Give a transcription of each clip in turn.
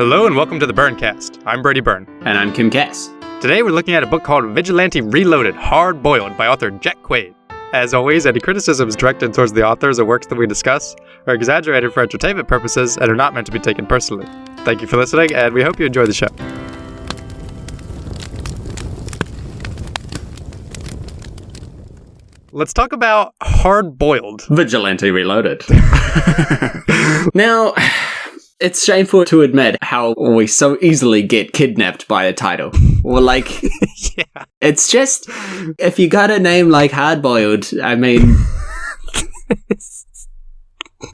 Hello and welcome to the BurnCast. I'm Brady Byrne. And I'm Kim Cass. Today we're looking at a book called Vigilante Reloaded, Hard Boiled by author Jack Quaid. As always, any criticisms directed towards the authors or works that we discuss are exaggerated for entertainment purposes and are not meant to be taken personally. Thank you for listening, and we hope you enjoy the show. Let's talk about Hard Boiled. Vigilante Reloaded. Now, it's shameful to admit how we so easily get kidnapped by a title. Or like, Yeah. It's just, if you got a name like Hard Boiled, I mean,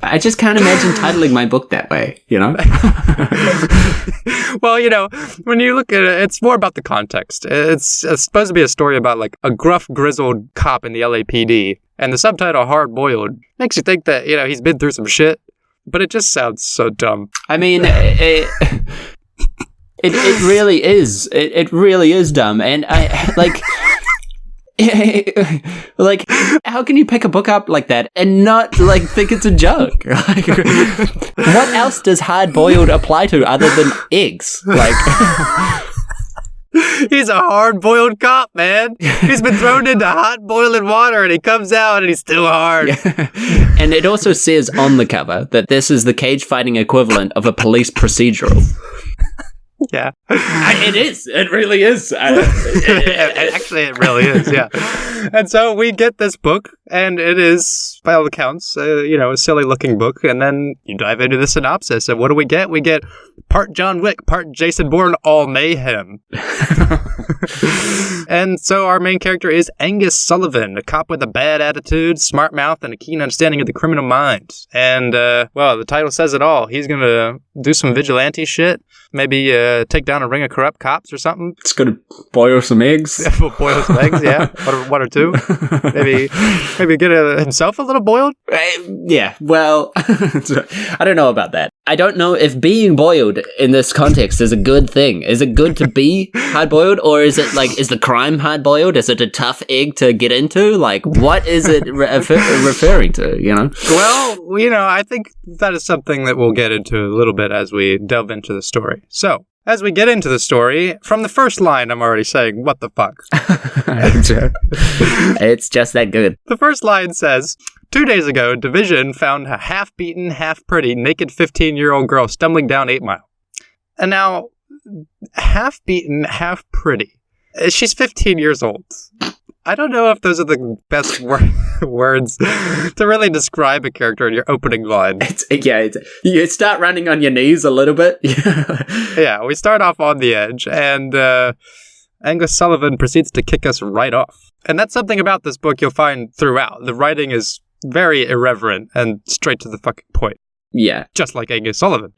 I just can't imagine titling my book that way, you know? Well, you know, when you look at it, it's more about the context. It's supposed to be a story about, like, a gruff, grizzled cop in the LAPD. And the subtitle, Hard Boiled, makes you think that, you know, he's been through some shit. But it just sounds so dumb. I mean, it really is. It really is dumb. And I, like... like, how can you pick a book up like that and not, like, think it's a joke? Like, what else does hard-boiled apply to other than eggs? Like, he's a hard-boiled cop, man. He's been thrown into hot boiling water and he comes out and he's still hard. Yeah. And it also says on the cover that this is the cage-fighting equivalent of a police procedural. Yeah. It is. It really is. Actually, it really is, yeah. And so we get this book, and it is, by all accounts, a silly-looking book, and then you dive into the synopsis, and what do we get? We get part John Wick, part Jason Bourne, all mayhem. And so our main character is Angus Sullivan, a cop with a bad attitude, smart mouth, and a keen understanding of the criminal mind. And, the title says it all. He's gonna do some vigilante shit, maybe take down a ring of corrupt cops or something. It's gonna boil some eggs. Boil some eggs, yeah. One or two. Maybe get himself a little boiled. Yeah, well, I don't know about that. I don't know if being boiled in this context is a good thing. Is it good to be hard-boiled, or is it like, is the crime hard-boiled? Is it a tough egg to get into? Like, what is it referring to, you know? Well, you know, I think that is something that we'll get into a little bit as we delve into the story. So, as we get into the story, from the first line, I'm already saying, what the fuck? It's just that good. The first line says, 2 days ago, Division found a half-beaten, half-pretty, naked 15-year-old girl stumbling down 8 Mile. And now, half-beaten, half-pretty. She's 15 years old. I don't know if those are the best words to really describe a character in your opening line. You start running on your knees a little bit. Yeah, we start off on the edge, and Angus Sullivan proceeds to kick us right off. And that's something about this book you'll find throughout. The writing is very irreverent and straight to the fucking point. Yeah. Just like Angus Sullivan.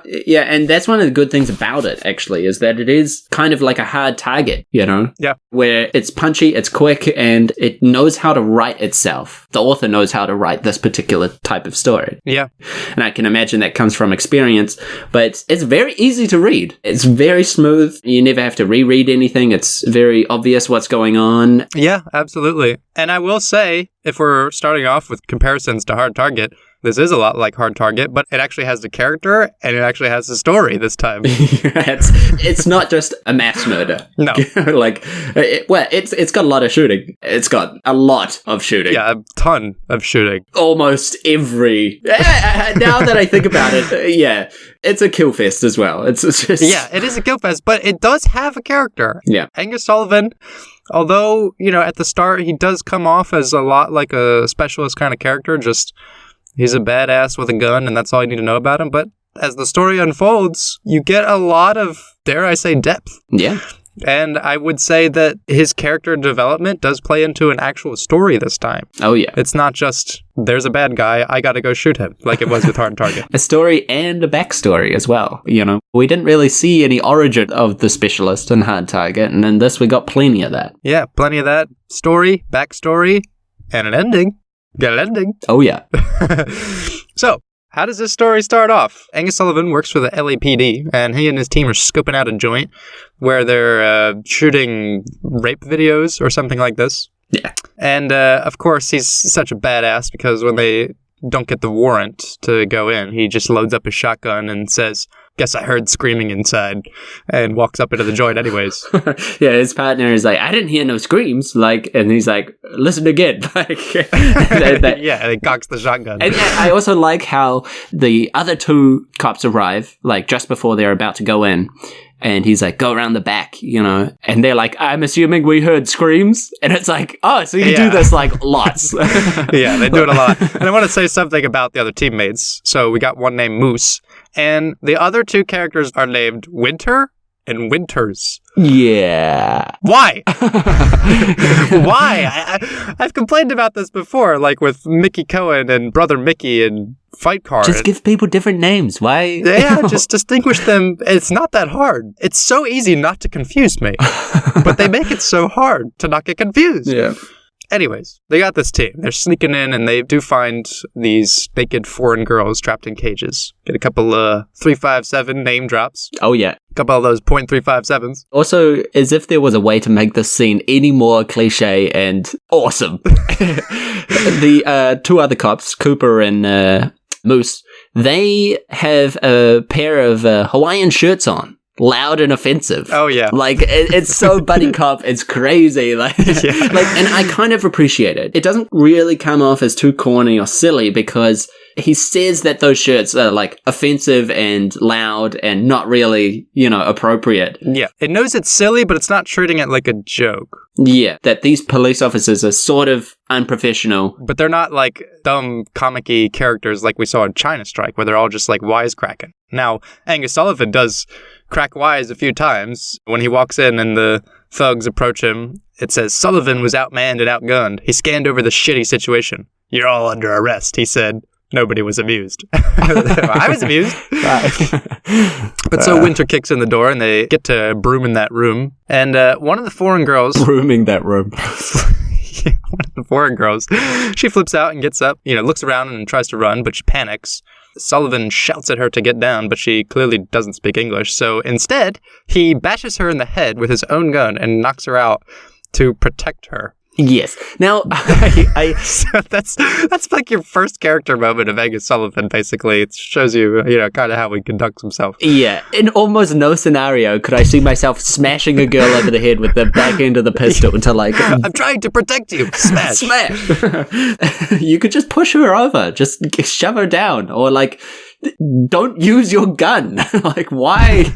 Yeah, and that's one of the good things about it, actually, is that it is kind of like a hard target, you know? Yeah. Where it's punchy, it's quick, and it knows how to write itself. The author knows how to write this particular type of story. Yeah. And I can imagine that comes from experience, but it's very easy to read. It's very smooth. You never have to reread anything. It's very obvious what's going on. Yeah, absolutely. And I will say, if we're starting off with comparisons to Hard Target, this is a lot like Hard Target, but it actually has the character, and it actually has the story this time. It's not just a mass murder. No. It's got a lot of shooting. It's got a lot of shooting. Yeah, a ton of shooting. Almost every... Now that I think about it, yeah, it's a kill fest as well. It's just... Yeah, it is a kill fest, but it does have a character. Yeah. Angus Sullivan, although, you know, at the start, he does come off as a lot like a specialist kind of character, just... He's a badass with a gun, and that's all you need to know about him. But as the story unfolds, you get a lot of, dare I say, depth. Yeah. And I would say that his character development does play into an actual story this time. Oh, yeah. It's not just, there's a bad guy, I gotta go shoot him, like it was with Hard Target. A story and a backstory as well, you know. We didn't really see any origin of the specialist in Hard Target, and in this we got plenty of that. Yeah, plenty of that. Story, backstory, and an ending. Get an ending. Oh, yeah. So, how does this story start off? Angus Sullivan works for the LAPD, and he and his team are scoping out a joint where they're shooting rape videos or something like this. Yeah. And, of course, he's such a badass because when they don't get the warrant to go in, he just loads up his shotgun and says, guess I heard screaming inside, and walks up into the joint anyways. Yeah, his partner is like, I didn't hear no screams, like, and he's like, listen again. Like, yeah, and he cocks the shotgun. And I also like how the other two cops arrive, like, just before they're about to go in. And he's like, go around the back, and they're like, I'm assuming we heard screams. And it's like, oh, so you do this like lots. Yeah, they do it a lot. And I want to say something about the other teammates. So we got one named Moose, and the other two characters are named Winter and Winters. Yeah. Why? Why? I've complained about this before, like with Mickey Cohen and Brother Mickey and Fight Car. Just give people different names. Why? Yeah, just distinguish them. It's not that hard. It's so easy not to confuse me. But they make it so hard to not get confused. Yeah. Anyways, they got this team. They're sneaking in, and they do find these naked foreign girls trapped in cages. Get a couple 357 name drops. Oh, yeah. A couple of those .357s. Also, as if there was a way to make this scene any more cliche and awesome. The two other cops, Cooper and Moose, they have a pair of Hawaiian shirts on. Loud and offensive. Oh, yeah. Like, it's so buddy cop, it's crazy. Like, and I kind of appreciate it. It doesn't really come off as too corny or silly because he says that those shirts are, like, offensive and loud and not really, appropriate. Yeah. It knows it's silly, but it's not treating it like a joke. Yeah. That these police officers are sort of unprofessional. But they're not, like, dumb, comic-y characters like we saw in China Strike, where they're all just, like, wisecracking. Now, Angus Sullivan does crack wise a few times. When he walks in and the thugs approach him, it says, Sullivan was outmanned and outgunned. He scanned over the shitty situation. You're all under arrest, he said. Nobody was amused. I was amused. But so Winter kicks in the door and they get to brooming that room. And one of the foreign girls... Brooming that room. One of the foreign girls. She flips out and gets up, looks around and tries to run, but she panics. Sullivan shouts at her to get down, but she clearly doesn't speak English. So instead, he bashes her in the head with his own gun and knocks her out to protect her. Yes. Now, so that's like your first character moment of Angus Sullivan, basically. It shows you, kind of how he conducts himself. Yeah. In almost no scenario could I see myself smashing a girl over the head with the back end of the pistol to like... I'm trying to protect you. Smash. Smash. You could just push her over. Just shove her down. Or like... Don't use your gun. Like, why?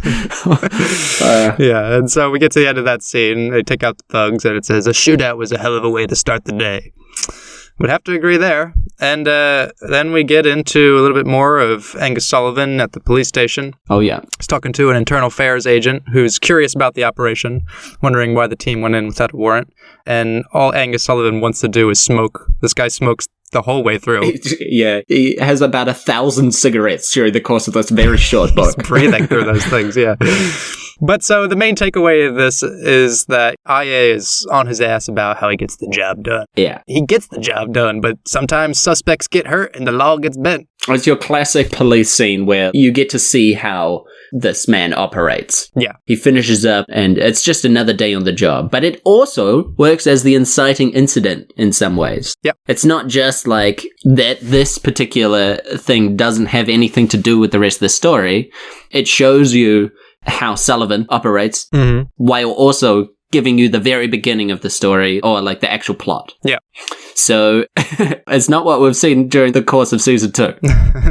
Yeah, and so we get to the end of that scene. They take out the thugs, and it says, a shootout was a hell of a way to start the day. Would have to agree there. And then we get into a little bit more of Angus Sullivan at the police station. Oh, yeah. He's talking to an internal affairs agent who's curious about the operation, wondering why the team went in without a warrant. And all Angus Sullivan wants to do is smoke. This guy smokes the whole way through. Yeah, he has about 1,000 cigarettes during the course of this very short book. He's breathing through those things, yeah. But so the main takeaway of this is that IA is on his ass about how he gets the job done. Yeah. He gets the job done, but sometimes suspects get hurt and the law gets bent. It's your classic police scene where you get to see how this man operates. Yeah. He finishes up and it's just another day on the job. But it also works as the inciting incident in some ways. Yep. It's not just like that this particular thing doesn't have anything to do with the rest of the story. It shows you how Sullivan operates while also giving you the very beginning of the story or like the actual plot. Yeah. So it's not what we've seen during the course of season 2.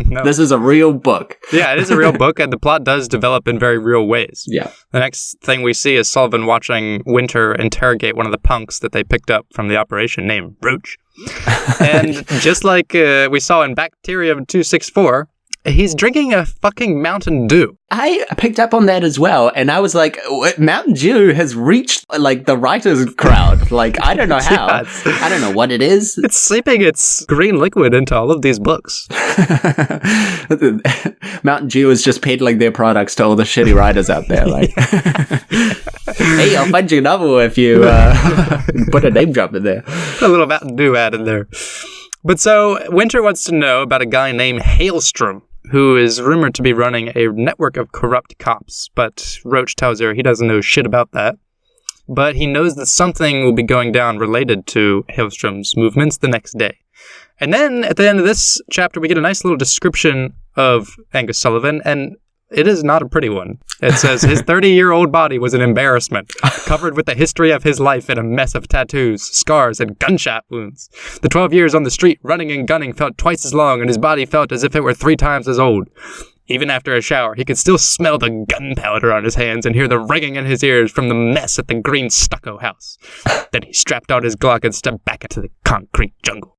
No. This is a real book. Yeah, it is a real book, and the plot does develop in very real ways. Yeah. The next thing we see is Sullivan watching Winter interrogate one of the punks that they picked up from the operation named Roach. And just like we saw in Bacterium 264, he's drinking a fucking Mountain Dew. I picked up on that as well, and I was like, Mountain Dew has reached, like, the writers' crowd. Like, I don't know how. I don't know what it is. It's seeping its green liquid into all of these books. Mountain Dew is just peddling their products to all the shitty writers out there. Like, hey, I'll find you a novel if you put a name drop in there. A little Mountain Dew ad in there. But so, Winter wants to know about a guy named Hailstrom, who is rumored to be running a network of corrupt cops. But Roach tells her he doesn't know shit about that. But he knows that something will be going down related to Hailstrom's movements the next day. And then, at the end of this chapter, we get a nice little description of Angus Sullivan. And it is not a pretty one. It says, his 30-year-old body was an embarrassment, covered with the history of his life in a mess of tattoos, scars, and gunshot wounds. The 12 years on the street, running and gunning, felt twice as long, and his body felt as if it were 3 times as old. Even after a shower, he could still smell the gunpowder on his hands and hear the ringing in his ears from the mess at the green stucco house. Then he strapped on his Glock and stepped back into the concrete jungle.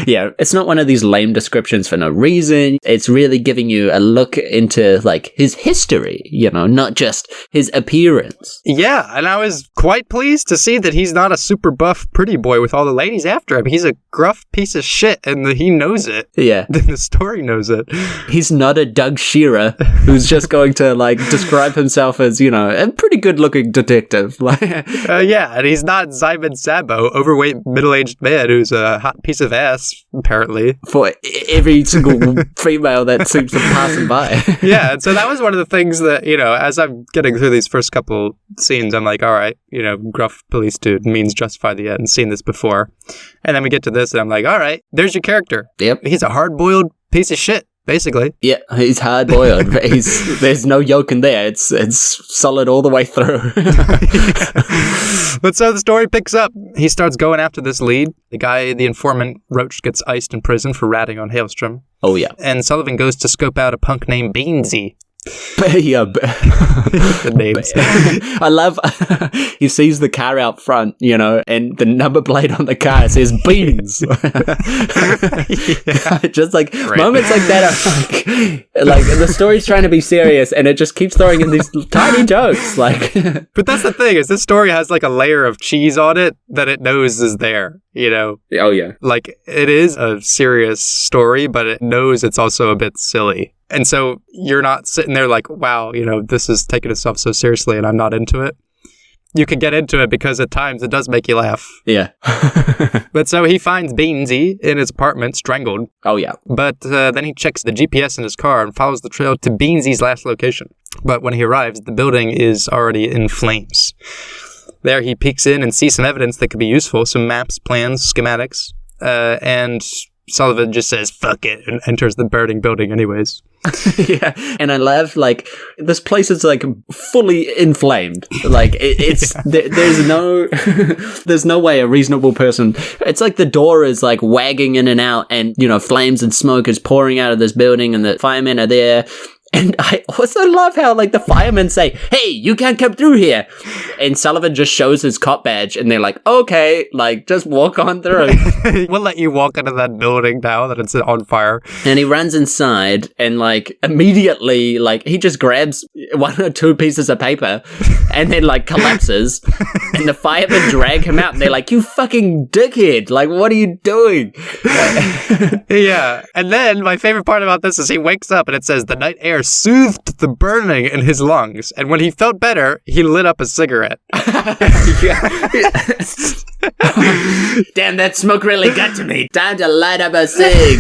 Yeah, it's not one of these lame descriptions for no reason. It's really giving you a look into, like, his history, you know, not just his appearance. Yeah, and I was quite pleased to see that he's not a super buff pretty boy with all the ladies after him. He's a gruff piece of shit, and he knows it. Yeah. The story knows it. He's not a Doug Shearer who's just going to, like, describe himself as, you know, a pretty good-looking detective. Yeah, and he's not Simon Sabo, overweight middle-aged man who's a hot piece of ass, apparently. For every single female that seems to pass him by. Yeah, and so that was one of the things that, you know, as I'm getting through these first couple scenes, I'm like, all right, you know, gruff police dude means justify the end. Seen this before. And then we get to this, and I'm like, all right, there's your character. Yep. He's a hard-boiled piece of shit. Basically. Yeah, he's hard-boiled. There's no yolk in there. It's solid all the way through. But so the story picks up. He starts going after this lead. The guy, the informant, Roach, gets iced in prison for ratting on Hailstrom. Oh, yeah. And Sullivan goes to scope out a punk named Beansy. Yeah. The names. I love, he sees the car out front, you know, and the number plate on the car says Beans. Yeah. Just like, Great. moments like that are like the story's trying to be serious and it just keeps throwing in these tiny jokes. Like, But that's the thing, is this story has like a layer of cheese on it that it knows is there, you know? oh yeah. Like, it is a serious story, but it knows it's also a bit silly. And so you're not sitting there like, wow, you know, this is taking itself so seriously and I'm not into it. You can get into it because at times it does make you laugh. Yeah. But so he finds Beansy in his apartment, strangled. Oh, yeah. But then he checks the GPS in his car and follows the trail to Beansy's last location. But when he arrives, the building is already in flames. There he peeks in and sees some evidence that could be useful, some maps, plans, schematics, and Sullivan just says, fuck it, and enters the burning building anyways. Yeah, and I love, like, this place is, like, fully inflamed. Like, there's no way a reasonable person, it's like the door is, like, wagging in and out, and, you know, flames and smoke is pouring out of this building, and the firemen are there. And I also love how, like, the firemen say, hey, you can't come through here. And Sullivan just shows his cop badge, and they're like, okay, like, just walk on through. We'll let you walk into that building now that it's on fire. And he runs inside, and, like, immediately, like, he just grabs 1 or 2 pieces of paper, and then, like, collapses. And the firemen drag him out, and they're like, you fucking dickhead. Like, what are you doing? Yeah. And then my favorite part about this is he wakes up, and it says, the night air soothed the burning in his lungs, and when he felt better, he lit up a cigarette. Damn, that smoke really got to me. Time to light up a cig.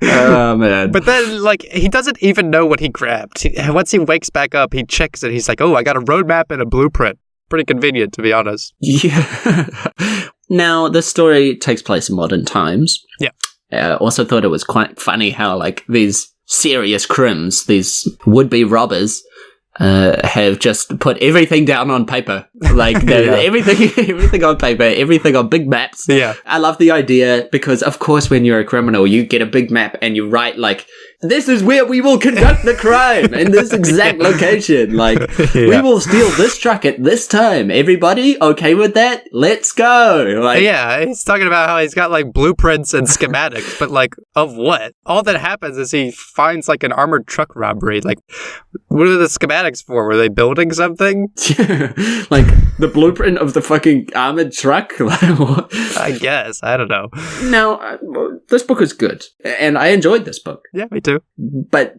Oh, man. But then, like, he doesn't even know what he grabbed. Once he wakes back up, he checks it. He's like, oh, I got a roadmap and a blueprint. Pretty convenient, to be honest. Yeah. Now, this story takes place in modern times. Yeah. I also thought it was quite funny how, like, these serious crims, these would-be robbers, have just put everything down on paper. Like, everything on paper, everything on big maps. Yeah. I love the idea because, of course, when you're a criminal, you get a big map and you write, like, this is where we will conduct the crime in this exact location. Like, we will steal this truck at this time. Everybody okay with that? Let's go. Like, yeah, he's talking about how he's got, like, blueprints and schematics, but, like, of what? All that happens is he finds, like, an armored truck robbery. Like, what are the schematics for? Were they building something? Like, the blueprint of the fucking armored truck? Like, what? I guess. I don't know. Now, this book is good, and I enjoyed this book. Yeah, me too. But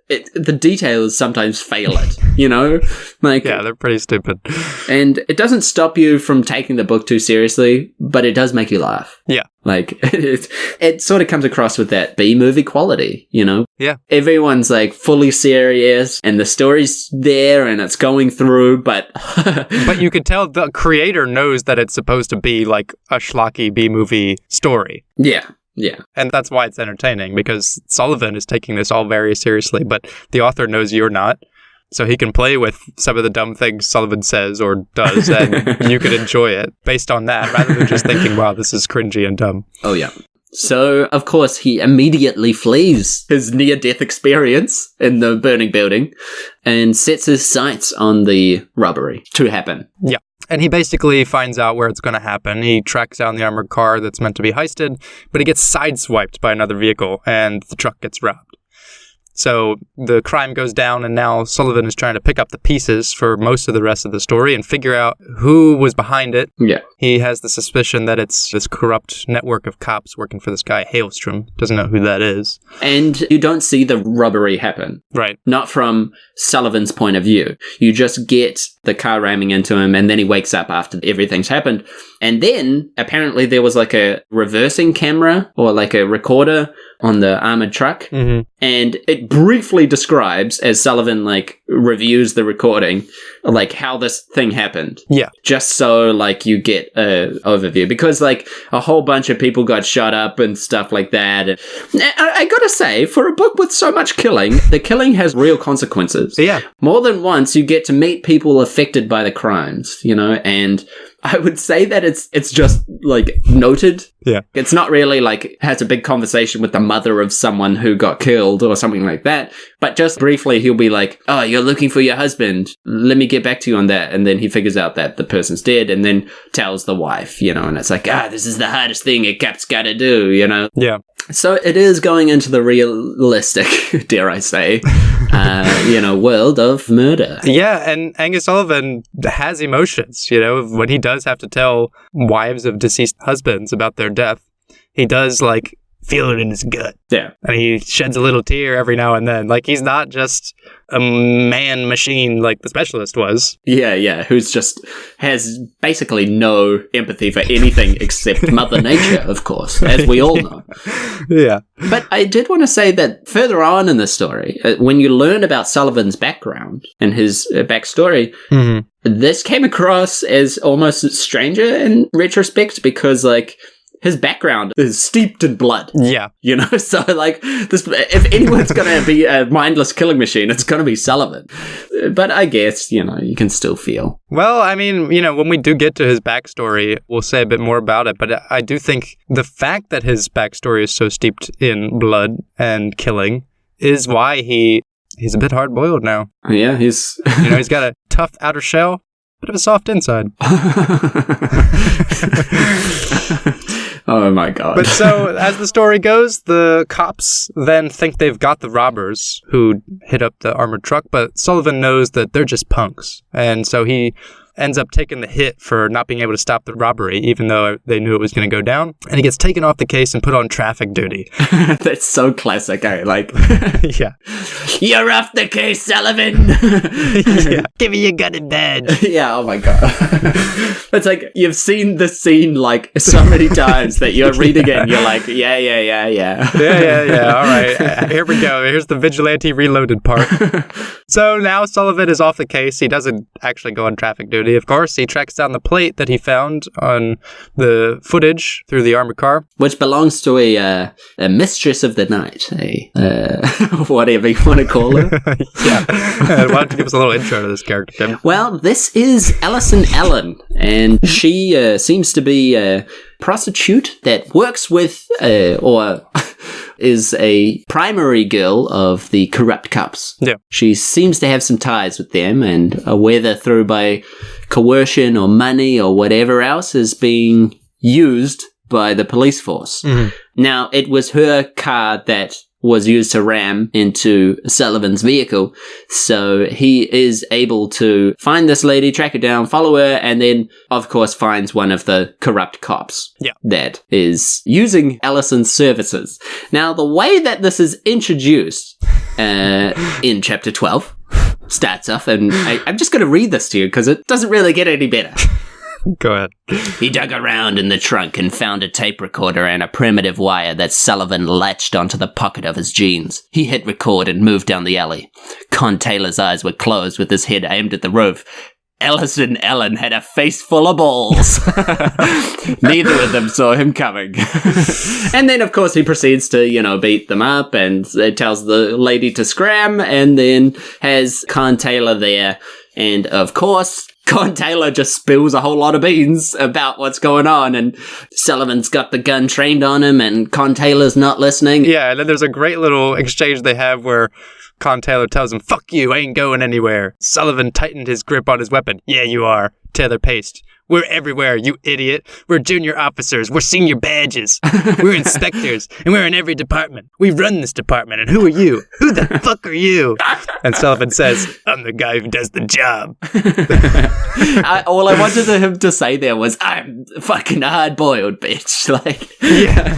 the details sometimes fail it, you know? Like, yeah, they're pretty stupid. And it doesn't stop you from taking the book too seriously, but it does make you laugh. Yeah. Like, it sort of comes across with that B-movie quality, you know? Yeah. Everyone's, like, fully serious, and the story's there, and it's going through, but... But you could tell the creator knows that it's supposed to be, like, a schlocky B-movie story. Yeah. Yeah. And that's why it's entertaining, because Sullivan is taking this all very seriously, but the author knows you're not. So he can play with some of the dumb things Sullivan says or does, and you could enjoy it based on that, rather than just thinking, wow, this is cringy and dumb. Oh, yeah. So, of course, he immediately flees his near-death experience in the burning building and sets his sights on the robbery to happen. Yeah. And he basically finds out where it's going to happen. He tracks down the armored car that's meant to be heisted, but he gets sideswiped by another vehicle, and the truck gets robbed. So the crime goes down, and now Sullivan is trying to pick up the pieces for most of the rest of the story and figure out who was behind it. Yeah. He has the suspicion that it's this corrupt network of cops working for this guy, Hailstrom. Doesn't know who that is. And you don't see the robbery happen. Right. Not from Sullivan's point of view. You just get the car ramming into him, and then he wakes up after everything's happened. And then, apparently, there was like a reversing camera or like a recorder on the armored truck. Mm-hmm. And it briefly describes, as Sullivan, like, reviews the recording, like, how this thing happened. Yeah. Just so, like, you get an overview. Because, like, a whole bunch of people got shot up and stuff like that. And I gotta say, for a book with so much killing, the killing has real consequences. Yeah. More than once, you get to meet people affected by the crimes, you know, and I would say that it's just, like, noted. Yeah. It's not really, like, has a big conversation with the mother of someone who got killed or something like that. But just briefly, he'll be like, oh, you're looking for your husband. Let me get back to you on that. And then he figures out that the person's dead and then tells the wife, you know, and it's like, this is the hardest thing a cap's got to do, you know? Yeah. So it is going into the realistic, dare I say, world of murder. Yeah, and Angus Sullivan has emotions, you know, when he does have to tell wives of deceased husbands about their death. He does, like, feel it in his gut. Yeah. And he sheds a little tear every now and then. Like, he's not just a man machine like the Specialist was. Yeah, who's just has basically no empathy for anything except Mother Nature, of course, as we all know. Yeah. But I did want to say that further on in the story, when you learn about Sullivan's background and his backstory, mm-hmm. this came across as almost stranger in retrospect because, like, his background is steeped in blood. Yeah. You know, so, like, this, if anyone's going to be a mindless killing machine, it's going to be Sullivan. But I guess, you know, you can still feel. Well, I mean, you know, when we do get to his backstory, we'll say a bit more about it. But I do think the fact that his backstory is so steeped in blood and killing is why he's a bit hard-boiled now. Yeah, he's got a tough outer shell, bit of a soft inside. Oh my god. But so, as the story goes, the cops then think they've got the robbers who hit up the armored truck, but Sullivan knows that they're just punks. And so he ends up taking the hit for not being able to stop the robbery, even though they knew it was going to go down. And he gets taken off the case and put on traffic duty. That's so classic, eh? Like, yeah. You're off the case, Sullivan! Yeah. Give me your gun and badge. Yeah, oh my god. It's like, you've seen this scene, like, so many times that you're reading it and you're like, yeah. Yeah, all right. Here we go. Here's the Vigilante Reloaded part. So now Sullivan is off the case. He doesn't actually go on traffic duty, of course. He tracks down the plate that he found on the footage through the armored car. Which belongs to a mistress of the night, whatever you want to call her. Yeah. Why don't you give us a little intro to this character, Tim? Well, this is Alison Allen, and she seems to be a prostitute that works with, or is a primary girl of the corrupt cops. Yeah. She seems to have some ties with them, and whether through by coercion or money or whatever else is being used by the police force. Mm-hmm. Now, it was her car that was used to ram into Sullivan's vehicle, so he is able to find this lady, track her down, follow her, and then, of course, finds one of the corrupt cops that is using Allison's services. Now, the way that this is introduced in Chapter 12 starts off, and I'm just going to read this to you because it doesn't really get any better. Go ahead. He dug around in the trunk and found a tape recorder and a primitive wire that Sullivan latched onto the pocket of his jeans. He hit record and moved down the alley. Con Taylor's eyes were closed with his head aimed at the roof. Ellis and Ellen had a face full of balls. Neither of them saw him coming. And then, of course, he proceeds to, beat them up and tells the lady to scram, and then has Con Taylor there. And, of course, Con Taylor just spills a whole lot of beans about what's going on, and Sullivan's got the gun trained on him, and Con Taylor's not listening. Yeah, and then there's a great little exchange they have where Con Taylor tells him, "Fuck you, I ain't going anywhere." Sullivan tightened his grip on his weapon. "Yeah, you are." Taylor paced. "We're everywhere, you idiot. We're junior officers. We're senior badges. We're inspectors, and we're in every department. We run this department, and who are you? Who the fuck are you?" And Sullivan says, "I'm the guy who does the job." All I wanted him to say there was, "I'm fucking hard-boiled, bitch." Yeah.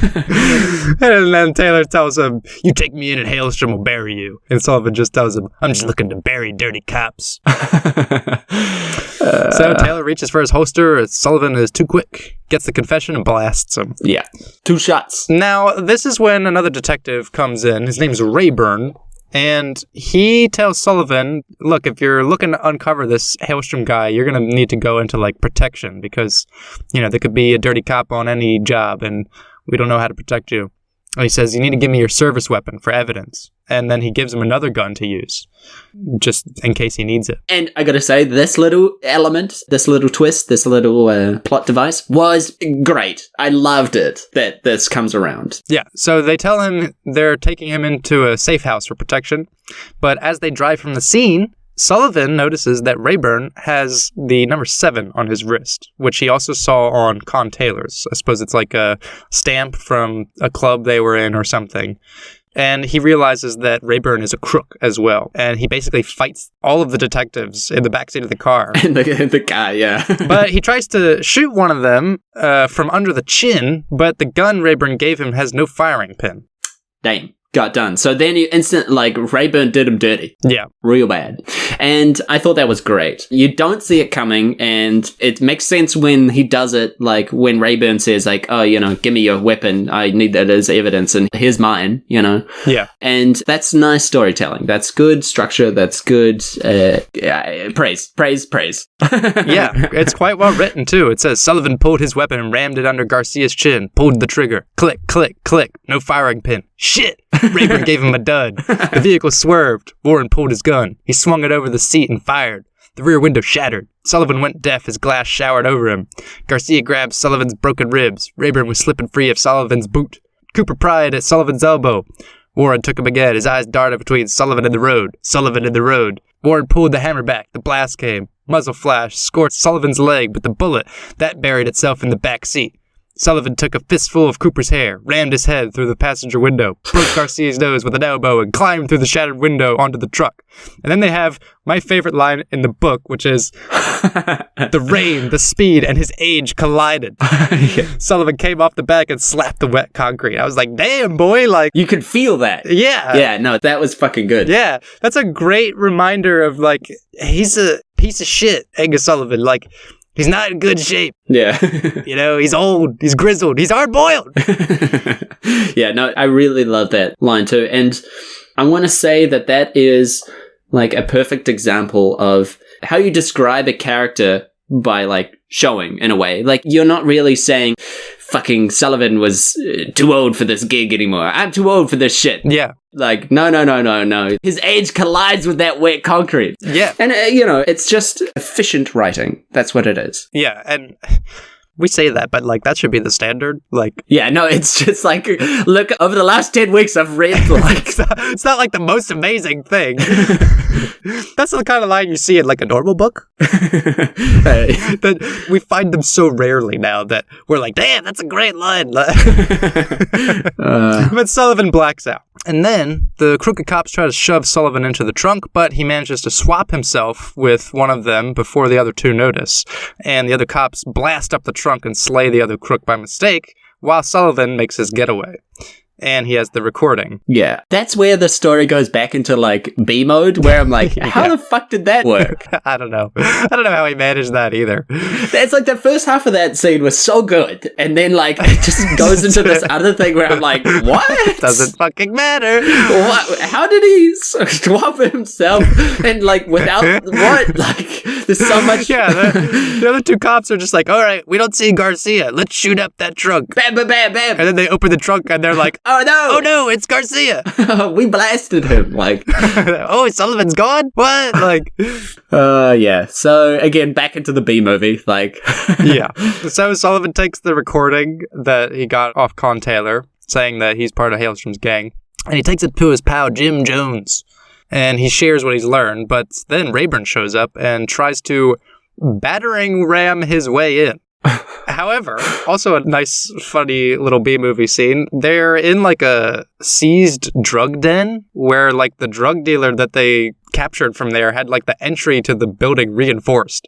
And then Taylor tells him, "You take me in and Hailstrom will bury you." And Sullivan just tells him, "I'm just looking to bury dirty cops." So Taylor reaches for his holster. Sullivan is too quick, gets the confession, and blasts him. Yeah. 2 shots. Now, this is when another detective comes in. His name's Rayburn. And he tells Sullivan, "Look, if you're looking to uncover this Hailstrom guy, you're going to need to go into, protection because, there could be a dirty cop on any job, and we don't know how to protect you." And he says, "You need to give me your service weapon for evidence." And then he gives him another gun to use, just in case he needs it. And I gotta say, this little element, this little twist, this little plot device was great. I loved it that this comes around. Yeah, so they tell him they're taking him into a safe house for protection. But as they drive from the scene, Sullivan notices that Rayburn has the number 7 on his wrist, which he also saw on Con Taylor's. I suppose it's like a stamp from a club they were in or something. And he realizes that Rayburn is a crook as well. And he basically fights all of the detectives in the backseat of the car. in the car, yeah. But he tries to shoot one of them from under the chin, but the gun Rayburn gave him has no firing pin. Damn. Got done. So then you Rayburn did him dirty. Yeah. Real bad. And I thought that was great. You don't see it coming, and it makes sense when he does it, when Rayburn says, "Oh, give me your weapon. I need that as evidence, and here's mine," Yeah. And that's nice storytelling. That's good structure. That's good praise. Yeah, it's quite well written, too. It says, "Sullivan pulled his weapon and rammed it under Garcia's chin, pulled the trigger. Click, click, click. No firing pin. Shit!" Rayburn gave him a dud. The vehicle swerved. Warren pulled his gun. He swung it over the seat and fired. The rear window shattered. Sullivan went deaf as glass showered over him. Garcia grabbed Sullivan's broken ribs. Rayburn was slipping free of Sullivan's boot. Cooper pried at Sullivan's elbow. Warren took him again. His eyes darted between Sullivan and the road. Sullivan and the road. Warren pulled the hammer back. The blast came. Muzzle flash scorched Sullivan's leg, but the bullet, that buried itself in the back seat. Sullivan took a fistful of Cooper's hair, rammed his head through the passenger window, broke Garcia's nose with an elbow, and climbed through the shattered window onto the truck. And then they have my favorite line in the book, which is, "The rain, the speed, and his age collided." Sullivan came off the back and slapped the wet concrete. I was like, damn, boy, You could feel that. Yeah. Yeah, no, that was fucking good. Yeah, that's a great reminder of, he's a piece of shit, Angus Sullivan. He's not in good shape. Yeah. He's old, he's grizzled, he's hard-boiled. Yeah, no, I really love that line too. And I want to say that is a perfect example of how you describe a character by showing in a way. You're not really saying fucking Sullivan was too old for this gig anymore. I'm too old for this shit. Yeah. No. His age collides with that wet concrete. Yeah. And, it's just efficient writing. That's what it is. Yeah, and we say that, but, that should be the standard. Yeah, no, it's just look, over the last 10 weeks I've read, it's not, the most amazing thing. That's the kind of line you see in, a normal book. That we find them so rarely now that we're like, damn, that's a great line. But Sullivan blacks out. And then the crooked cops try to shove Sullivan into the trunk, but he manages to swap himself with one of them before the other two notice. And the other cops blast up the trunk and slay the other crook by mistake, while Sullivan makes his getaway. And he has the recording. Yeah. That's where the story goes back into, B mode, where I'm like, how the fuck did that work? I don't know. I don't know how he managed that either. It's the first half of that scene was so good, and then, it just goes into this other thing where I'm like, what? Doesn't fucking matter. What? How did he swap himself? And, without, what? There's so much. Yeah, the other two cops are just like, all right, we don't see Garcia. Let's shoot up that trunk. Bam, bam, bam, bam. And then they open the trunk and they're like, oh no, it's Garcia. we blasted him. Like, oh, Sullivan's gone? What? Like, yeah. So again, back into the B movie. Like, yeah. So Sullivan takes the recording that he got off Con Taylor, saying that he's part of Hailstrom's gang, and he takes it to his pal Jim Jones, and he shares what he's learned. But then Rayburn shows up and tries to battering ram his way in. However, also a nice, funny little B-movie scene. They're in like a seized drug den where like the drug dealer that they captured from there had like the entry to the building reinforced.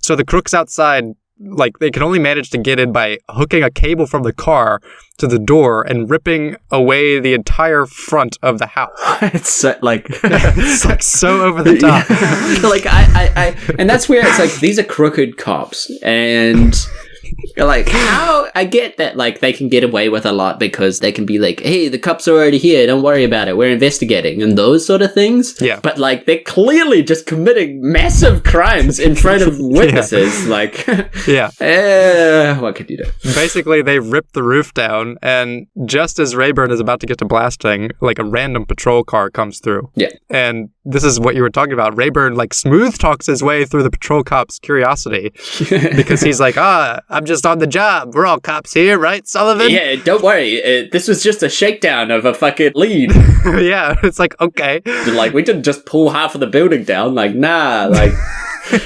So the crooks outside, like they can only manage to get in by hooking a cable from the car to the door and ripping away the entire front of the house. It's so, like it's like so over the top. Like I and that's where it's like these are crooked cops, and like how I get that like they can get away with a lot because they can be like, hey, the cops are already here, don't worry about it, we're investigating, and those sort of things. Yeah. But like they're clearly just committing massive crimes in front of witnesses. Yeah. Like yeah. What could you do? Basically they rip the roof down, and just as Rayburn is about to get to blasting, like a random patrol car comes through. Yeah. And this is what you were talking about. Rayburn like smooth talks his way through the patrol cop's curiosity because he's like, I'm just on the job. We're all cops here, right, Sullivan? Yeah, don't worry. This was just a shakedown of a fucking lead. Yeah, it's like, okay. Like, we didn't just pull half of the building down. Like, nah, like,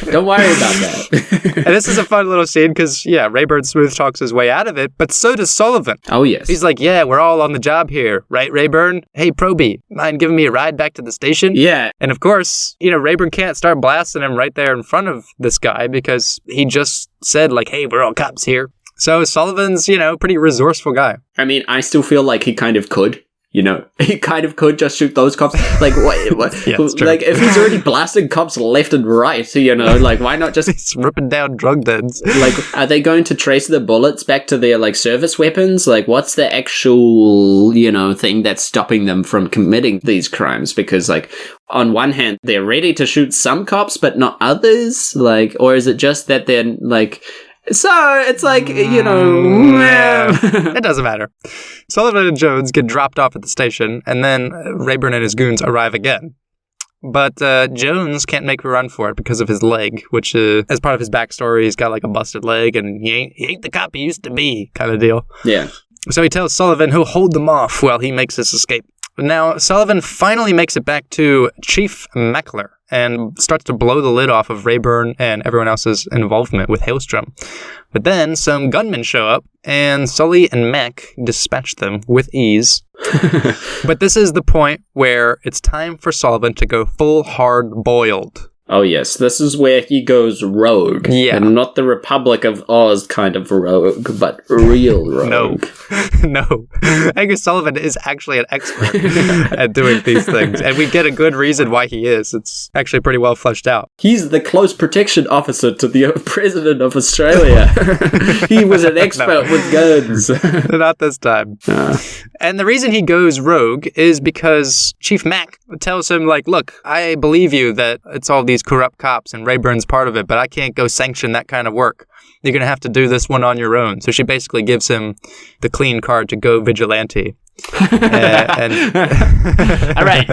don't worry about that. And this is a fun little scene because, yeah, Rayburn smooth talks his way out of it, but so does Sullivan. Oh, yes. He's like, yeah, we're all on the job here, right, Rayburn? Hey, Proby, mind giving me a ride back to the station? Yeah. And of course, Rayburn can't start blasting him right there in front of this guy because he just said, like, hey, we're all cops here. So Sullivan's, pretty resourceful guy. I mean, I still feel like he kind of could. He kind of could just shoot those cops. Like, what? Yeah, it's true. Like, if he's already blasting cops left and right, like, why not just... He's ripping down drug dens. Like, are they going to trace the bullets back to their, like, service weapons? Like, what's the actual, thing that's stopping them from committing these crimes? Because, like, on one hand, they're ready to shoot some cops, but not others? Like, or is it just that they're, like... So, it's like, It doesn't matter. Sullivan and Jones get dropped off at the station, and then Rayburn and his goons arrive again. But Jones can't make a run for it because of his leg, which, as part of his backstory, he's got like a busted leg, and he ain't the cop he used to be, kind of deal. Yeah. So he tells Sullivan he'll hold them off while he makes his escape. Now, Sullivan finally makes it back to Chief Meckler and starts to blow the lid off of Rayburn and everyone else's involvement with Hailstrom. But then some gunmen show up, and Sully and Mac dispatch them with ease. But this is the point where it's time for Sullivan to go full hard-boiled. Oh, yes. This is where he goes rogue. Yeah. And not the Republic of Oz kind of rogue, but real rogue. No. Angus Sullivan is actually an expert at doing these things. And we get a good reason why he is. It's actually pretty well fleshed out. He's the close protection officer to the President of Australia. He was an expert with guns. Not this time. And the reason he goes rogue is because Chief Mac tells him, like, look, I believe you that it's all these corrupt cops and Rayburn's part of it, but I can't go sanction that kind of work. You're going to have to do this one on your own. So she basically gives him the clean card to go vigilante. And all right.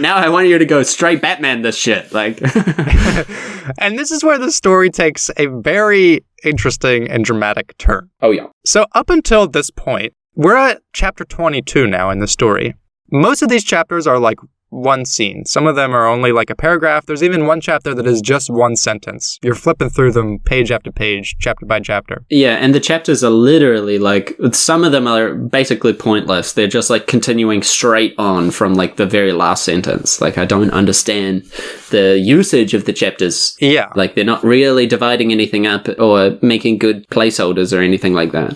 Now I want you to go straight Batman this shit. Like, and this is where the story takes a very interesting and dramatic turn. Oh, yeah. So up until this point, we're at chapter 22 now in the story. Most of these chapters are like one scene. Some of them are only like a paragraph. There's even one chapter that is just one sentence. You're flipping through them page after page, chapter by chapter. Yeah, and the chapters are literally like, some of them are basically pointless. They're just like continuing straight on from like the very last sentence. Like, I don't understand the usage of the chapters. Yeah. Like, they're not really dividing anything up or making good placeholders or anything like that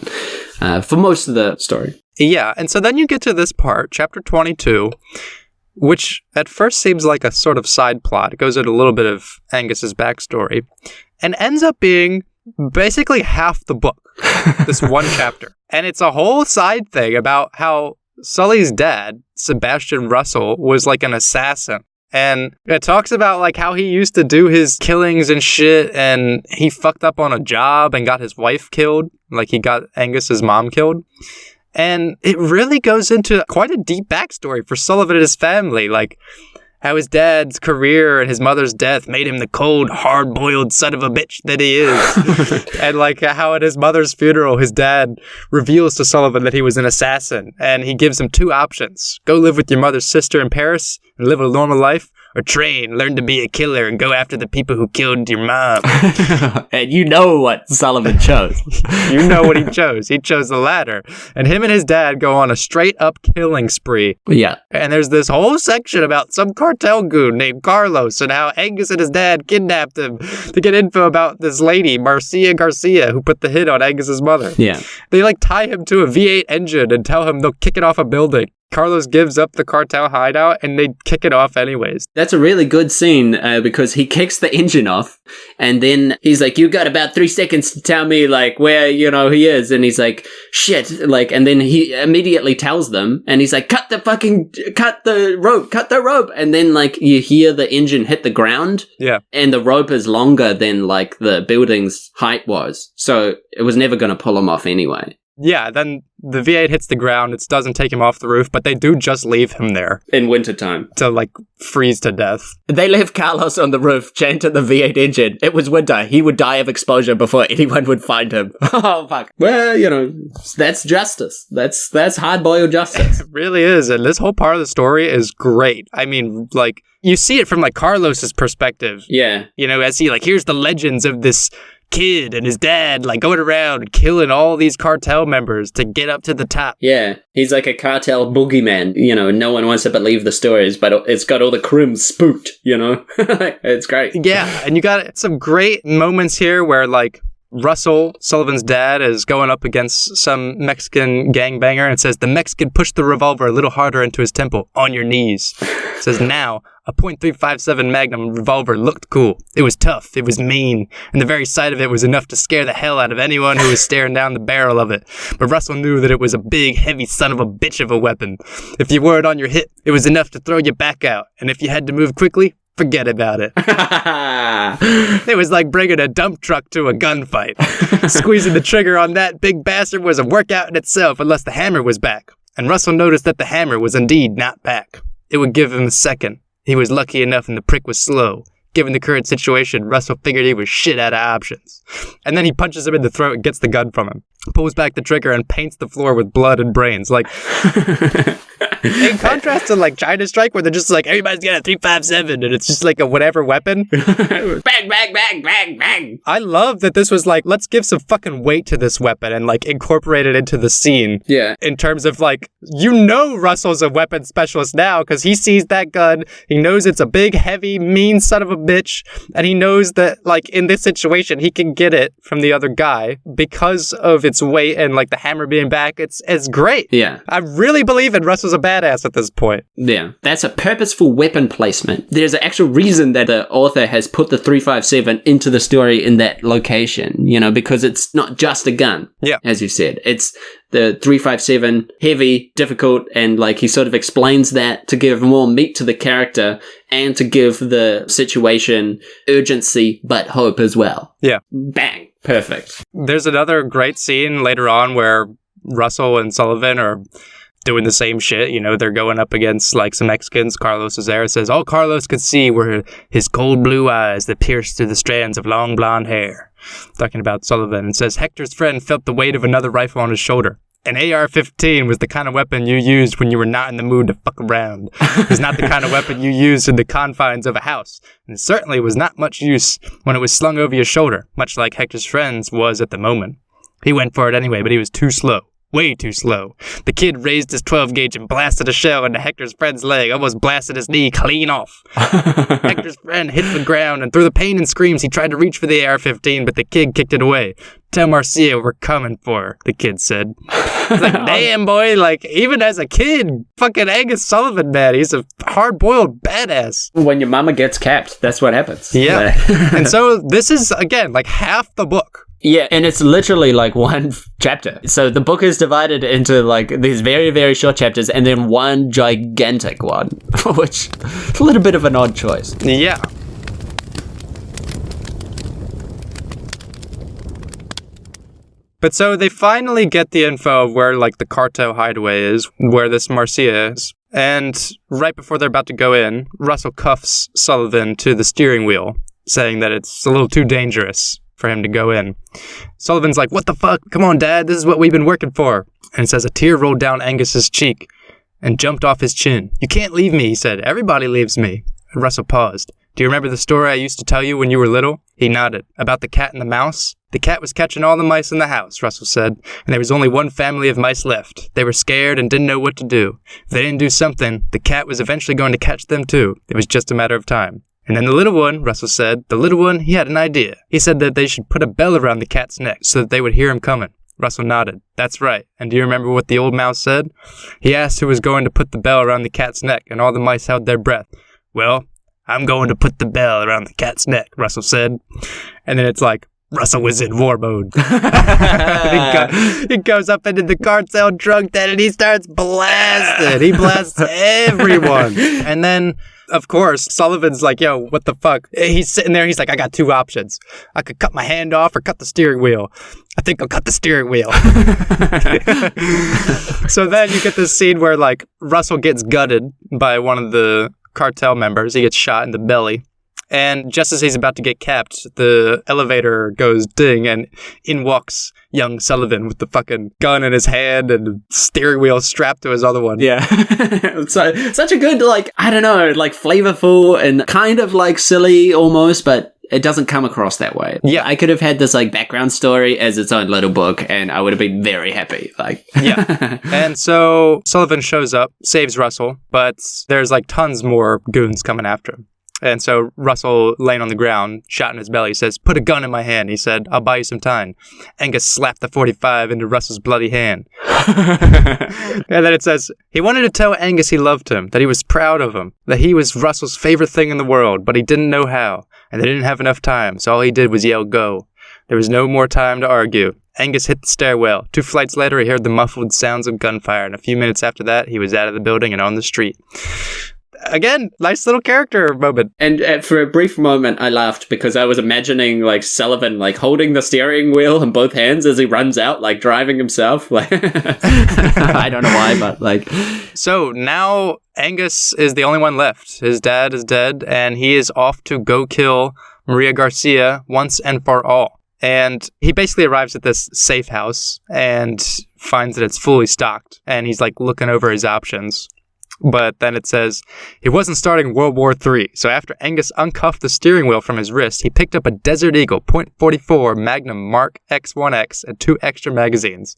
for most of the story. Yeah, and so then you get to this part, chapter 22, which at first seems like a sort of side plot. It goes into a little bit of Angus's backstory and ends up being basically half the book, this one chapter. And it's a whole side thing about how Sully's dad, Sebastian Russell, was like an assassin And it talks about like how he used to do his killings and shit, and he fucked up on a job and got his wife killed. Like he got Angus's mom killed. And it really goes into quite a deep backstory for Sullivan and his family. Like how his dad's career and his mother's death made him the cold, hard-boiled son of a bitch that he is. And like how at his mother's funeral, his dad reveals to Sullivan that he was an assassin. And he gives him two options. Go live with your mother's sister in Paris and live a normal life. Or train, learn to be a killer, and go after the people who killed your mom. And you know what Sullivan chose. You know what he chose. He chose the latter. And him and his dad go on a straight-up killing spree. Yeah. And there's this whole section about some cartel goon named Carlos and how Angus and his dad kidnapped him to get info about this lady, Marcia Garcia, who put the hit on Angus's mother. Yeah. They, like, tie him to a V8 engine and tell him they'll kick it off a building. Carlos gives up the cartel hideout, and they kick it off anyways. That's a really good scene because he kicks the engine off, and then he's like, "You got about 3 seconds to tell me like where he is." And he's like, "Shit!" Like, and then he immediately tells them, and he's like, cut the rope," and then like you hear the engine hit the ground. Yeah, and the rope is longer than like the building's height was, so it was never going to pull him off anyway. Yeah, then the V8 hits the ground. It doesn't take him off the roof, but they do just leave him there. In wintertime. To, like, freeze to death. They left Carlos on the roof, chained to the V8 engine. It was winter. He would die of exposure before anyone would find him. Oh, fuck. Well, that's justice. That's hard-boiled justice. It really is, and this whole part of the story is great. I mean, like, you see it from, like, Carlos's perspective. Yeah. As he, like, here's the legends of this kid and his dad like going around killing all these cartel members to get up to the top. Yeah, he's like a cartel boogeyman. No one wants to believe the stories, but it's got all the crims spooked. It's great. Yeah, and you got some great moments here where like Russell, Sullivan's dad, is going up against some Mexican gangbanger and says the Mexican pushed the revolver a little harder into his temple, on your knees. It says now, a .357 Magnum revolver looked cool. It was tough, it was mean, and the very sight of it was enough to scare the hell out of anyone who was staring down the barrel of it. But Russell knew that it was a big, heavy son of a bitch of a weapon. If you wore it on your hip, it was enough to throw you back out, and if you had to move quickly, forget about it. It was like bringing a dump truck to a gunfight. Squeezing the trigger on that big bastard was a workout in itself unless the hammer was back. And Russell noticed that the hammer was indeed not back. It would give him a second. He was lucky enough and the prick was slow. Given the current situation, Russell figured he was shit out of options. And then he punches him in the throat and gets the gun from him. Pulls back the trigger and paints the floor with blood and brains. Like, in contrast to like China Strike, where they're just like, everybody's got a .357 and it's just like a whatever weapon. Bang, bang, bang, bang, bang. I love that this was like, let's give some fucking weight to this weapon and like incorporate it into the scene. Yeah. In terms of like, Russell's a weapon specialist now because he sees that gun. He knows it's a big, heavy, mean son of a bitch. And he knows that like in this situation, he can get it from the other guy because of its weight and like the hammer being back. It's great. Yeah. I really believe that Russell's a badass at this point. Yeah. That's a purposeful weapon placement. There's an actual reason that the author has put the 357 into the story in that location, because it's not just a gun. Yeah. As you said. It's the 357, heavy, difficult, and like he sort of explains that to give more meat to the character and to give the situation urgency but hope as well. Yeah. Bang. Perfect. There's another great scene later on where Russell and Sullivan are doing the same shit. They're going up against like some Mexicans. Carlos is there. It says all Carlos could see were his cold blue eyes that pierced through the strands of long blonde hair. Talking about Sullivan. It says Hector's friend felt the weight of another rifle on his shoulder. An AR-15 was the kind of weapon you used when you were not in the mood to fuck around. It was not the kind of weapon you used in the confines of a house. And it certainly was not much use when it was slung over your shoulder, much like Hector's friend's was at the moment. He went for it anyway, but he was too slow. Way too slow. The kid raised his 12 gauge and blasted a shell into Hector's friend's leg, almost blasted his knee clean off. Hector's friend hit the ground, and through the pain and screams, he tried to reach for the AR-15, but the kid kicked it away. Tell Marcia we're coming for her, the kid said. It's like, damn, boy, like, even as a kid, fucking Angus Sullivan, man, he's a hard-boiled badass. When your mama gets capped, that's what happens. Yeah. And so this is, again, like half the book. Yeah, and it's literally like one chapter. So the book is divided into like these very, very short chapters and then one gigantic one, which is a little bit of an odd choice. Yeah. But so they finally get the info of where, like, the cartel hideaway is, where this Marcia is. And right before they're about to go in, Russell cuffs Sullivan to the steering wheel, saying that it's a little too dangerous for him to go in. Sullivan's like, what the fuck? Come on, Dad, this is what we've been working for. And it says a tear rolled down Angus's cheek and jumped off his chin. You can't leave me, he said. Everybody leaves me. And Russell paused. Do you remember the story I used to tell you when you were little? He nodded. About the cat and the mouse? The cat was catching all the mice in the house, Russell said, and there was only one family of mice left. They were scared and didn't know what to do. If they didn't do something, the cat was eventually going to catch them too. It was just a matter of time. And then the little one, Russell said, the little one, he had an idea. He said that they should put a bell around the cat's neck so that they would hear him coming. Russell nodded. That's right. And do you remember what the old mouse said? He asked who was going to put the bell around the cat's neck, and all the mice held their breath. Well, I'm going to put the bell around the cat's neck, Russell said. And then it's like, Russell was in war mode. He goes up into the cartel drunk den and he starts blasting. He blasts everyone. And then, of course, Sullivan's like, yo, what the fuck? He's sitting there. He's like, I got two options. I could cut my hand off or cut the steering wheel. I think I'll cut the steering wheel. So then you get this scene where, like, Russell gets gutted by one of the cartel members. He gets shot in the belly. And just as he's about to get capped, the elevator goes ding, and in walks young Sullivan with the fucking gun in his hand and the steering wheel strapped to his other one. Yeah. So, such a good, like, I don't know, like, flavorful and kind of, like, silly almost, but it doesn't come across that way. Yeah. I could have had this, like, background story as its own little book, and I would have been very happy. Like, yeah. And so Sullivan shows up, saves Russell, but there's, like, tons more goons coming after him. And so Russell, laying on the ground, shot in his belly, says, put a gun in my hand. He said, I'll buy you some time. Angus slapped the .45 into Russell's bloody hand. And then it says, he wanted to tell Angus he loved him, that he was proud of him, that he was Russell's favorite thing in the world, but he didn't know how, and they didn't have enough time, so all he did was yell, go. There was no more time to argue. Angus hit the stairwell. 2 flights later, he heard the muffled sounds of gunfire, and a few minutes after that, he was out of the building and on the street. Again, nice little character moment. And for a brief moment, I laughed because I was imagining, like, Sullivan, like, holding the steering wheel in both hands as he runs out, like, driving himself. Like, I don't know why, but, like... So now Angus is the only one left. His dad is dead, and he is off to go kill Maria Garcia once and for all. And he basically arrives at this safe house and finds that it's fully stocked. And he's, like, looking over his options. But then it says, he wasn't starting World War III, so after Angus uncuffed the steering wheel from his wrist, he picked up a Desert Eagle .44 Magnum Mark X1X and 2 extra magazines.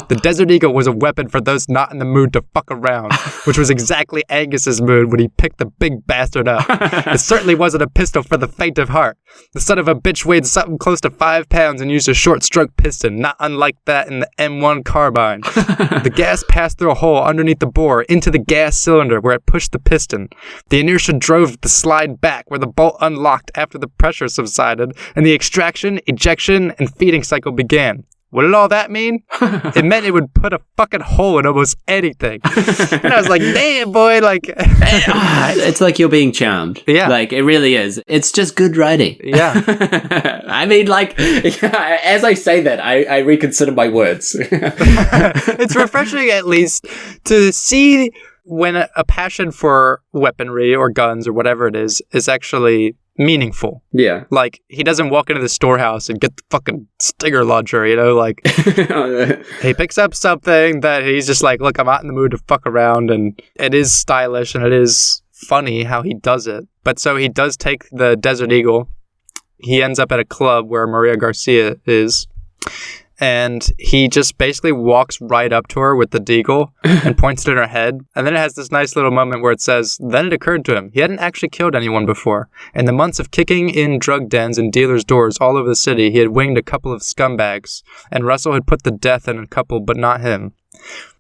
The Desert Eagle was a weapon for those not in the mood to fuck around, which was exactly Angus's mood when he picked the big bastard up. It certainly wasn't a pistol for the faint of heart. The son of a bitch weighed something close to 5 pounds and used a short-stroke piston, not unlike that in the M1 carbine. The gas passed through a hole underneath the bore into the gas cylinder where it pushed the piston. The inertia drove the slide back where the bolt unlocked after the pressure subsided and the extraction, ejection, and feeding cycle began. What did all that mean? It meant it would put a fucking hole in almost anything. And I was like, damn, boy, like... It's like you're being charmed. Yeah. Like, it really is. It's just good writing. Yeah. I mean, like, as I say that, I reconsider my words. It's refreshing, at least, to see when a passion for weaponry or guns or whatever it is actually meaningful. Yeah. Like, he doesn't walk into the storehouse and get the fucking Stinger launcher, you know? Like, he picks up something that he's just like, look, I'm not in the mood to fuck around, and it is stylish and it is funny how he does it. But so he does take the Desert Eagle. He ends up at a club where Maria Garcia is, and he just basically walks right up to her with the deagle and points it in her head. And then it has this nice little moment where it says, then it occurred to him, he hadn't actually killed anyone before. In the months of kicking in drug dens and dealers' doors all over the city, he had winged a couple of scumbags, and Russell had put the death in a couple, but not him.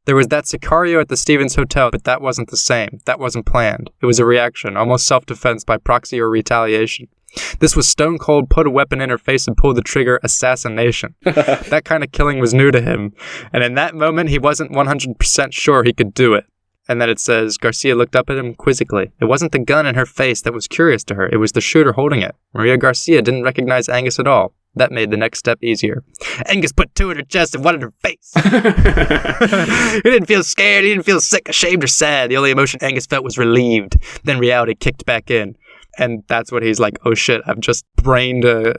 There was that Sicario at the Stevens Hotel, but that wasn't the same. That wasn't planned. It was a reaction, almost self-defense by proxy or retaliation. This was stone cold, put a weapon in her face and pull the trigger assassination. That kind of killing was new to him. And in that moment, he wasn't 100% sure he could do it. And then it says, Garcia looked up at him quizzically. It wasn't the gun in her face that was curious to her. It was the shooter holding it. Maria Garcia didn't recognize Angus at all. That made the next step easier. Angus put two in her chest and one in her face. He didn't feel scared. He didn't feel sick, ashamed, or sad. The only emotion Angus felt was relieved. Then reality kicked back in. And that's when he's like, oh shit, I've just brained a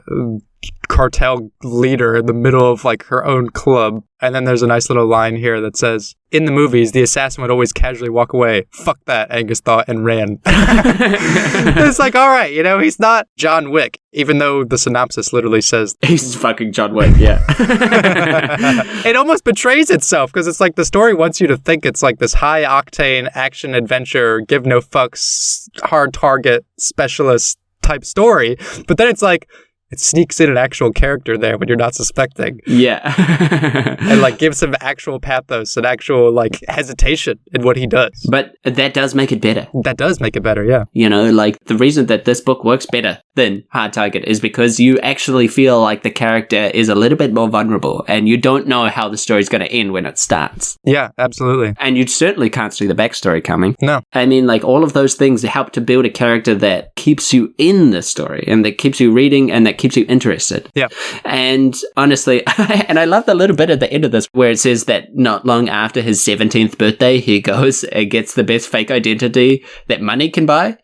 cartel leader in the middle of like her own club. And then there's a nice little line here that says, in the movies, the assassin would always casually walk away. Fuck that, Angus thought, and ran. It's like, all right, you know, he's not John Wick, even though the synopsis literally says he's fucking John Wick, yeah. It almost betrays itself, because it's like the story wants you to think it's like this high-octane action adventure, give no fucks, hard target specialist type story. But then it's like, it sneaks in an actual character there when you're not suspecting. Yeah. And like gives him actual pathos and actual like hesitation in what he does. But that does make it better. That does make it better, yeah. You know, like the reason that this book works better than Hard Target is because you actually feel like the character is a little bit more vulnerable and you don't know how the story's going to end when it starts. Yeah, absolutely. And you certainly can't see the backstory coming. No. I mean, like all of those things help to build a character that keeps you in the story and that keeps you reading and that keeps you interested. Yeah. And honestly, and I love the little bit at the end of this where it says that not long after his 17th birthday, he goes and gets the best fake identity that money can buy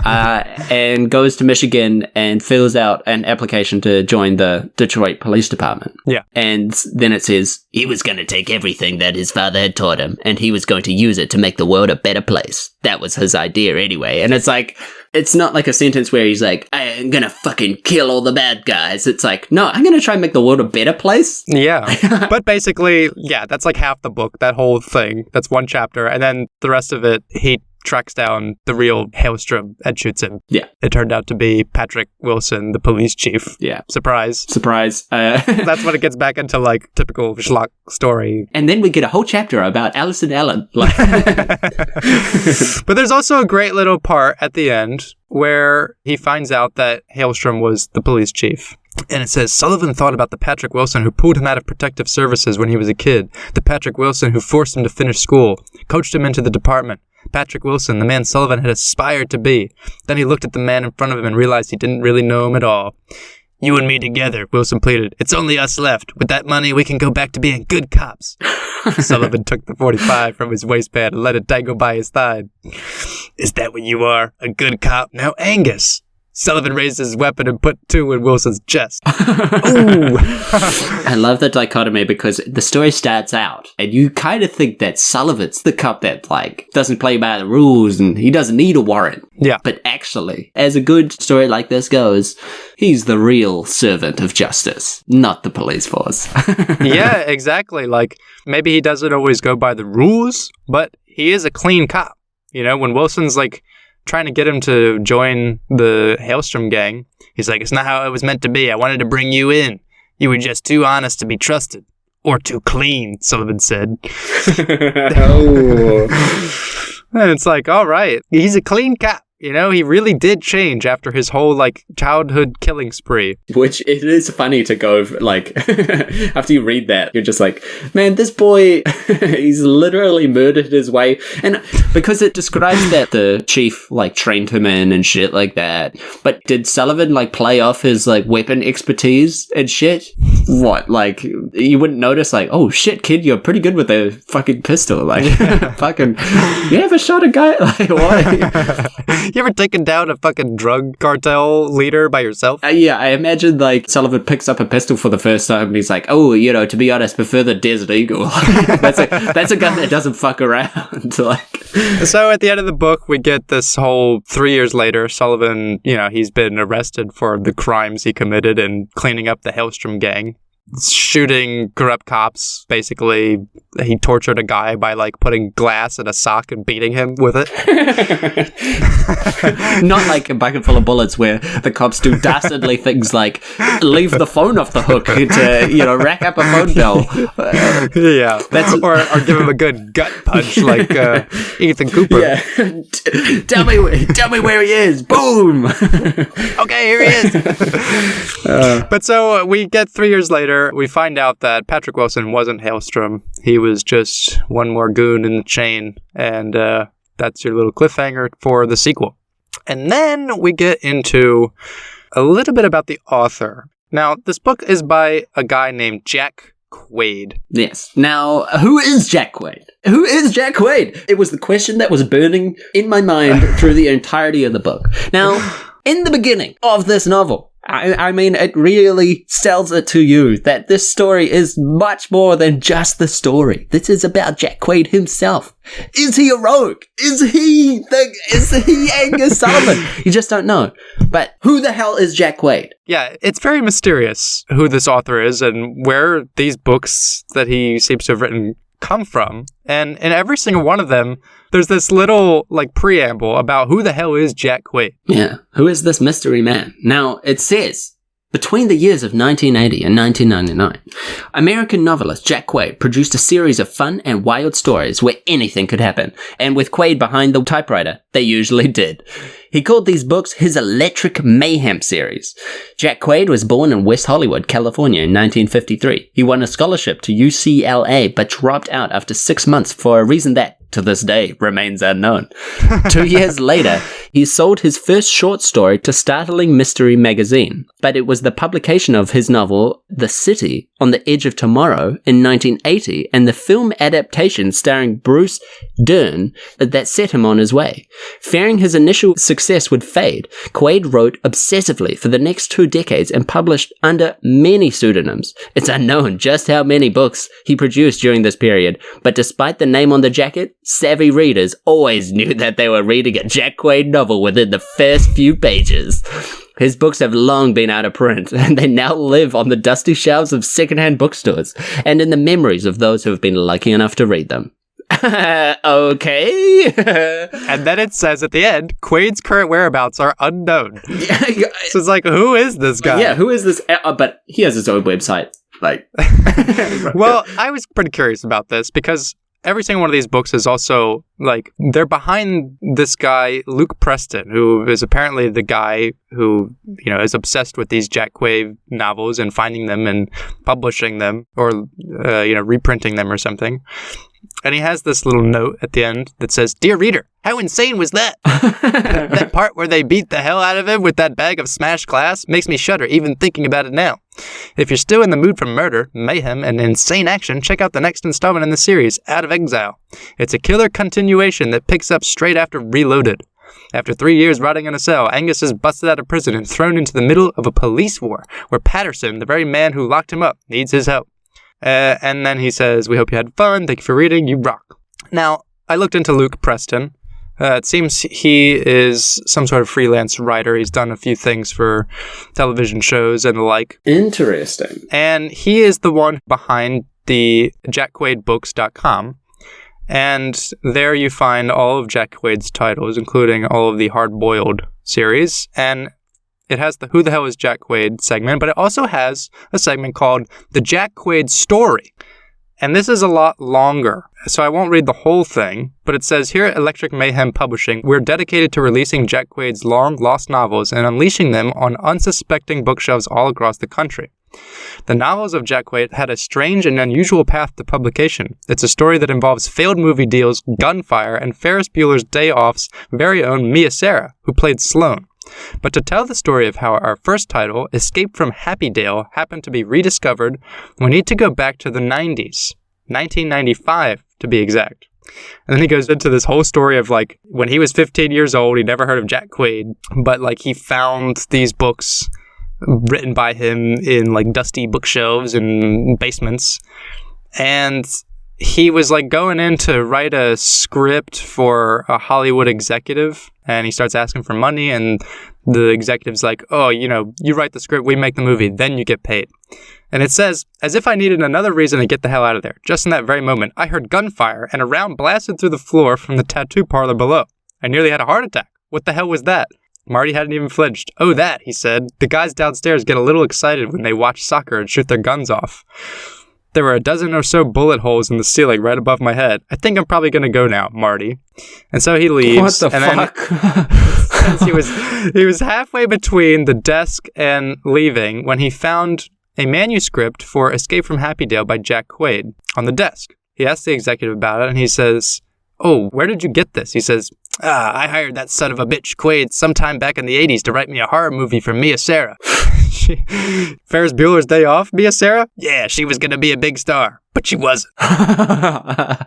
and goes to Michigan and fills out an application to join the Detroit Police Department. Yeah. And then it says he was going to take everything that his father had taught him and he was going to use it to make the world a better place. That was his idea anyway. And it's like, it's not like a sentence where he's like, I'm gonna fucking kill all the bad guys. It's like, no, I'm gonna try and make the world a better place. Yeah. But basically, yeah, that's like half the book, that whole thing. That's one chapter. And then the rest of it, he tracks down the real Hailstrom and shoots him. Yeah. It turned out to be Patrick Wilson, the police chief. Yeah. Surprise. That's when it gets back into like typical schlock story. And then we get a whole chapter about Alice and Ellen. But there's also a great little part at the end where he finds out that Hailstrom was the police chief. And it says, Sullivan thought about the Patrick Wilson who pulled him out of protective services when he was a kid. The Patrick Wilson who forced him to finish school, coached him into the department. Patrick Wilson, the man Sullivan had aspired to be. Then he looked at the man in front of him and realized he didn't really know him at all. You and me together, Wilson pleaded. It's only us left. With that money, we can go back to being good cops. Sullivan took the .45 from his waistband and let it dangle by his side. Is that what you are? A good cop? Now, Angus. Sullivan raised his weapon and put two in Wilson's chest. Ooh. I love the dichotomy because the story starts out and you kind of think that Sullivan's the cop that like doesn't play by the rules and he doesn't need a warrant. Yeah. But actually, as a good story like this goes, he's the real servant of justice, not the police force. Yeah, exactly. Like maybe he doesn't always go by the rules, but he is a clean cop. You know, when Wilson's like trying to get him to join the Hailstrom gang, he's like, it's not how it was meant to be. I wanted to bring you in. You were just too honest to be trusted. Or too clean, Sullivan said. Oh. And it's like, all right, he's a clean cop. You know, he really did change after his whole, like, childhood killing spree. Which it is funny to go, like, after you read that, you're just like, man, this boy, he's literally murdered his way. And because it describes that the chief, like, trained him in and shit like that. But did Sullivan, like, play off his, like, weapon expertise and shit? What? Like, you wouldn't notice, like, oh, shit, kid, you're pretty good with a fucking pistol. Like, fucking, you ever shot a guy? Like, what? You ever taken down a fucking drug cartel leader by yourself? Yeah, I imagine, like, Sullivan picks up a pistol for the first time and he's like, oh, you know, to be honest, prefer the Desert Eagle. That's a gun that doesn't fuck around. Like, so at the end of the book, we get this whole 3 years later, Sullivan, you know, he's been arrested for the crimes he committed and cleaning up the Hailstrom gang. shooting corrupt cops. Basically, he tortured a guy by like putting glass in a sock and beating him with it. Not like a bucket full of bullets where the cops do dastardly things like leave the phone off the hook to, rack up a phone bill. Yeah. Or give him a good gut punch like Ethan Cooper. Yeah. Tell me where he is. Boom. Okay, here he is. But so we get 3 years later, we find out that Patrick Wilson wasn't Hailstrom. He was just one more goon in the chain. And that's your little cliffhanger for the sequel. And then we get into a little bit about the author. Now, this book is by a guy named Jack Quaid. Yes. Now, who is Jack Quaid? Who is Jack Quaid? It was the question that was burning in my mind through the entirety of the book. Now, in the beginning of this novel, I mean, it really sells it to you that this story is much more than just the story. This is about Jack Quaid himself. Is he a rogue? Is he Angus Sullivan? You just don't know. But who the hell is Jack Quaid? Yeah, it's very mysterious who this author is and where these books that he seems to have written come from. And in every single one of them, there's this little preamble about who the hell is Jack Quaid. Yeah, who is this mystery man? Now, it says, between the years of 1980 and 1999, American novelist Jack Quaid produced a series of fun and wild stories where anything could happen. And with Quaid behind the typewriter, they usually did. He called these books his Electric Mayhem series. Jack Quaid was born in West Hollywood, California in 1953. He won a scholarship to UCLA but dropped out after 6 months for a reason that, to this day, remains unknown. 2 years later, he sold his first short story to Startling Mystery magazine, but it was the publication of his novel, The City, on the Edge of Tomorrow in 1980 and the film adaptation starring Bruce Dern that set him on his way. Fearing his initial success would fade, Quaid wrote obsessively for the next 2 decades and published under many pseudonyms. It's unknown just how many books he produced during this period, but despite the name on the jacket, savvy readers always knew that they were reading a Jack Quaid novel within the first few pages. His books have long been out of print, and they now live on the dusty shelves of secondhand bookstores, and in the memories of those who have been lucky enough to read them. Okay. And then it says at the end, Quaid's current whereabouts are unknown. So it's like, who is this guy? Yeah, who is this? But he has his own website. Well, I was pretty curious about this because every single one of these books is also, they're behind this guy, Luke Preston, who is apparently the guy who, is obsessed with these Jack Quaid novels and finding them and publishing them or, reprinting them or something. And he has this little note at the end that says, "Dear reader, how insane was that? That part where they beat the hell out of him with that bag of smashed glass makes me shudder even thinking about it now. If you're still in the mood for murder, mayhem, and insane action, check out the next installment in the series, Out of Exile. It's a killer continuation that picks up straight after Reloaded. After 3 years rotting in a cell, Angus is busted out of prison and thrown into the middle of a police war where Patterson, the very man who locked him up, needs his help." And then he says, "We hope you had fun. Thank you for reading. You rock." Now, I looked into Luke Preston. It seems he is some sort of freelance writer. He's done a few things for television shows and the like. Interesting. And he is the one behind the jackquaidbooks.com. And there you find all of Jack Quaid's titles, including all of the Hard-Boiled series. And it has the Who the Hell is Jack Quaid segment, but it also has a segment called The Jack Quaid Story. And this is a lot longer, so I won't read the whole thing, but it says, "Here at Electric Mayhem Publishing, we're dedicated to releasing Jack Quaid's long-lost novels and unleashing them on unsuspecting bookshelves all across the country. The novels of Jack Quaid had a strange and unusual path to publication. It's a story that involves failed movie deals, gunfire, and Ferris Bueller's Day Off's very own Mia Sara, who played Sloane. But to tell the story of how our first title, Escape from Happydale, happened to be rediscovered, we need to go back to the 90s, 1995 to be exact." And then he goes into this whole story of when he was 15 years old, he never heard of Jack Quaid, but he found these books written by him in dusty bookshelves and basements. And he was going in to write a script for a Hollywood executive And he starts asking for money, and the executive's like, oh, you write the script, we make the movie, then you get paid. And it says, as if I needed another reason to get the hell out of there. Just in that very moment, I heard gunfire, and a round blasted through the floor from the tattoo parlor below. I nearly had a heart attack. What the hell was that? Marty hadn't even flinched. Oh, that, he said. The guys downstairs get a little excited when they watch soccer and shoot their guns off. There were a dozen or so bullet holes in the ceiling right above my head. I think I'm probably going to go now, Marty. And so he leaves. What the fuck? He was halfway between the desk and leaving when he found a manuscript for Escape from Happydale by Jack Quaid on the desk. He asked the executive about it, and he says, oh, where did you get this? He says, I hired that son of a bitch Quaid sometime back in the 80s to write me a horror movie for Mia Sara. Ferris Bueller's Day Off, Mia Sara? Yeah, she was going to be a big star, but she wasn't.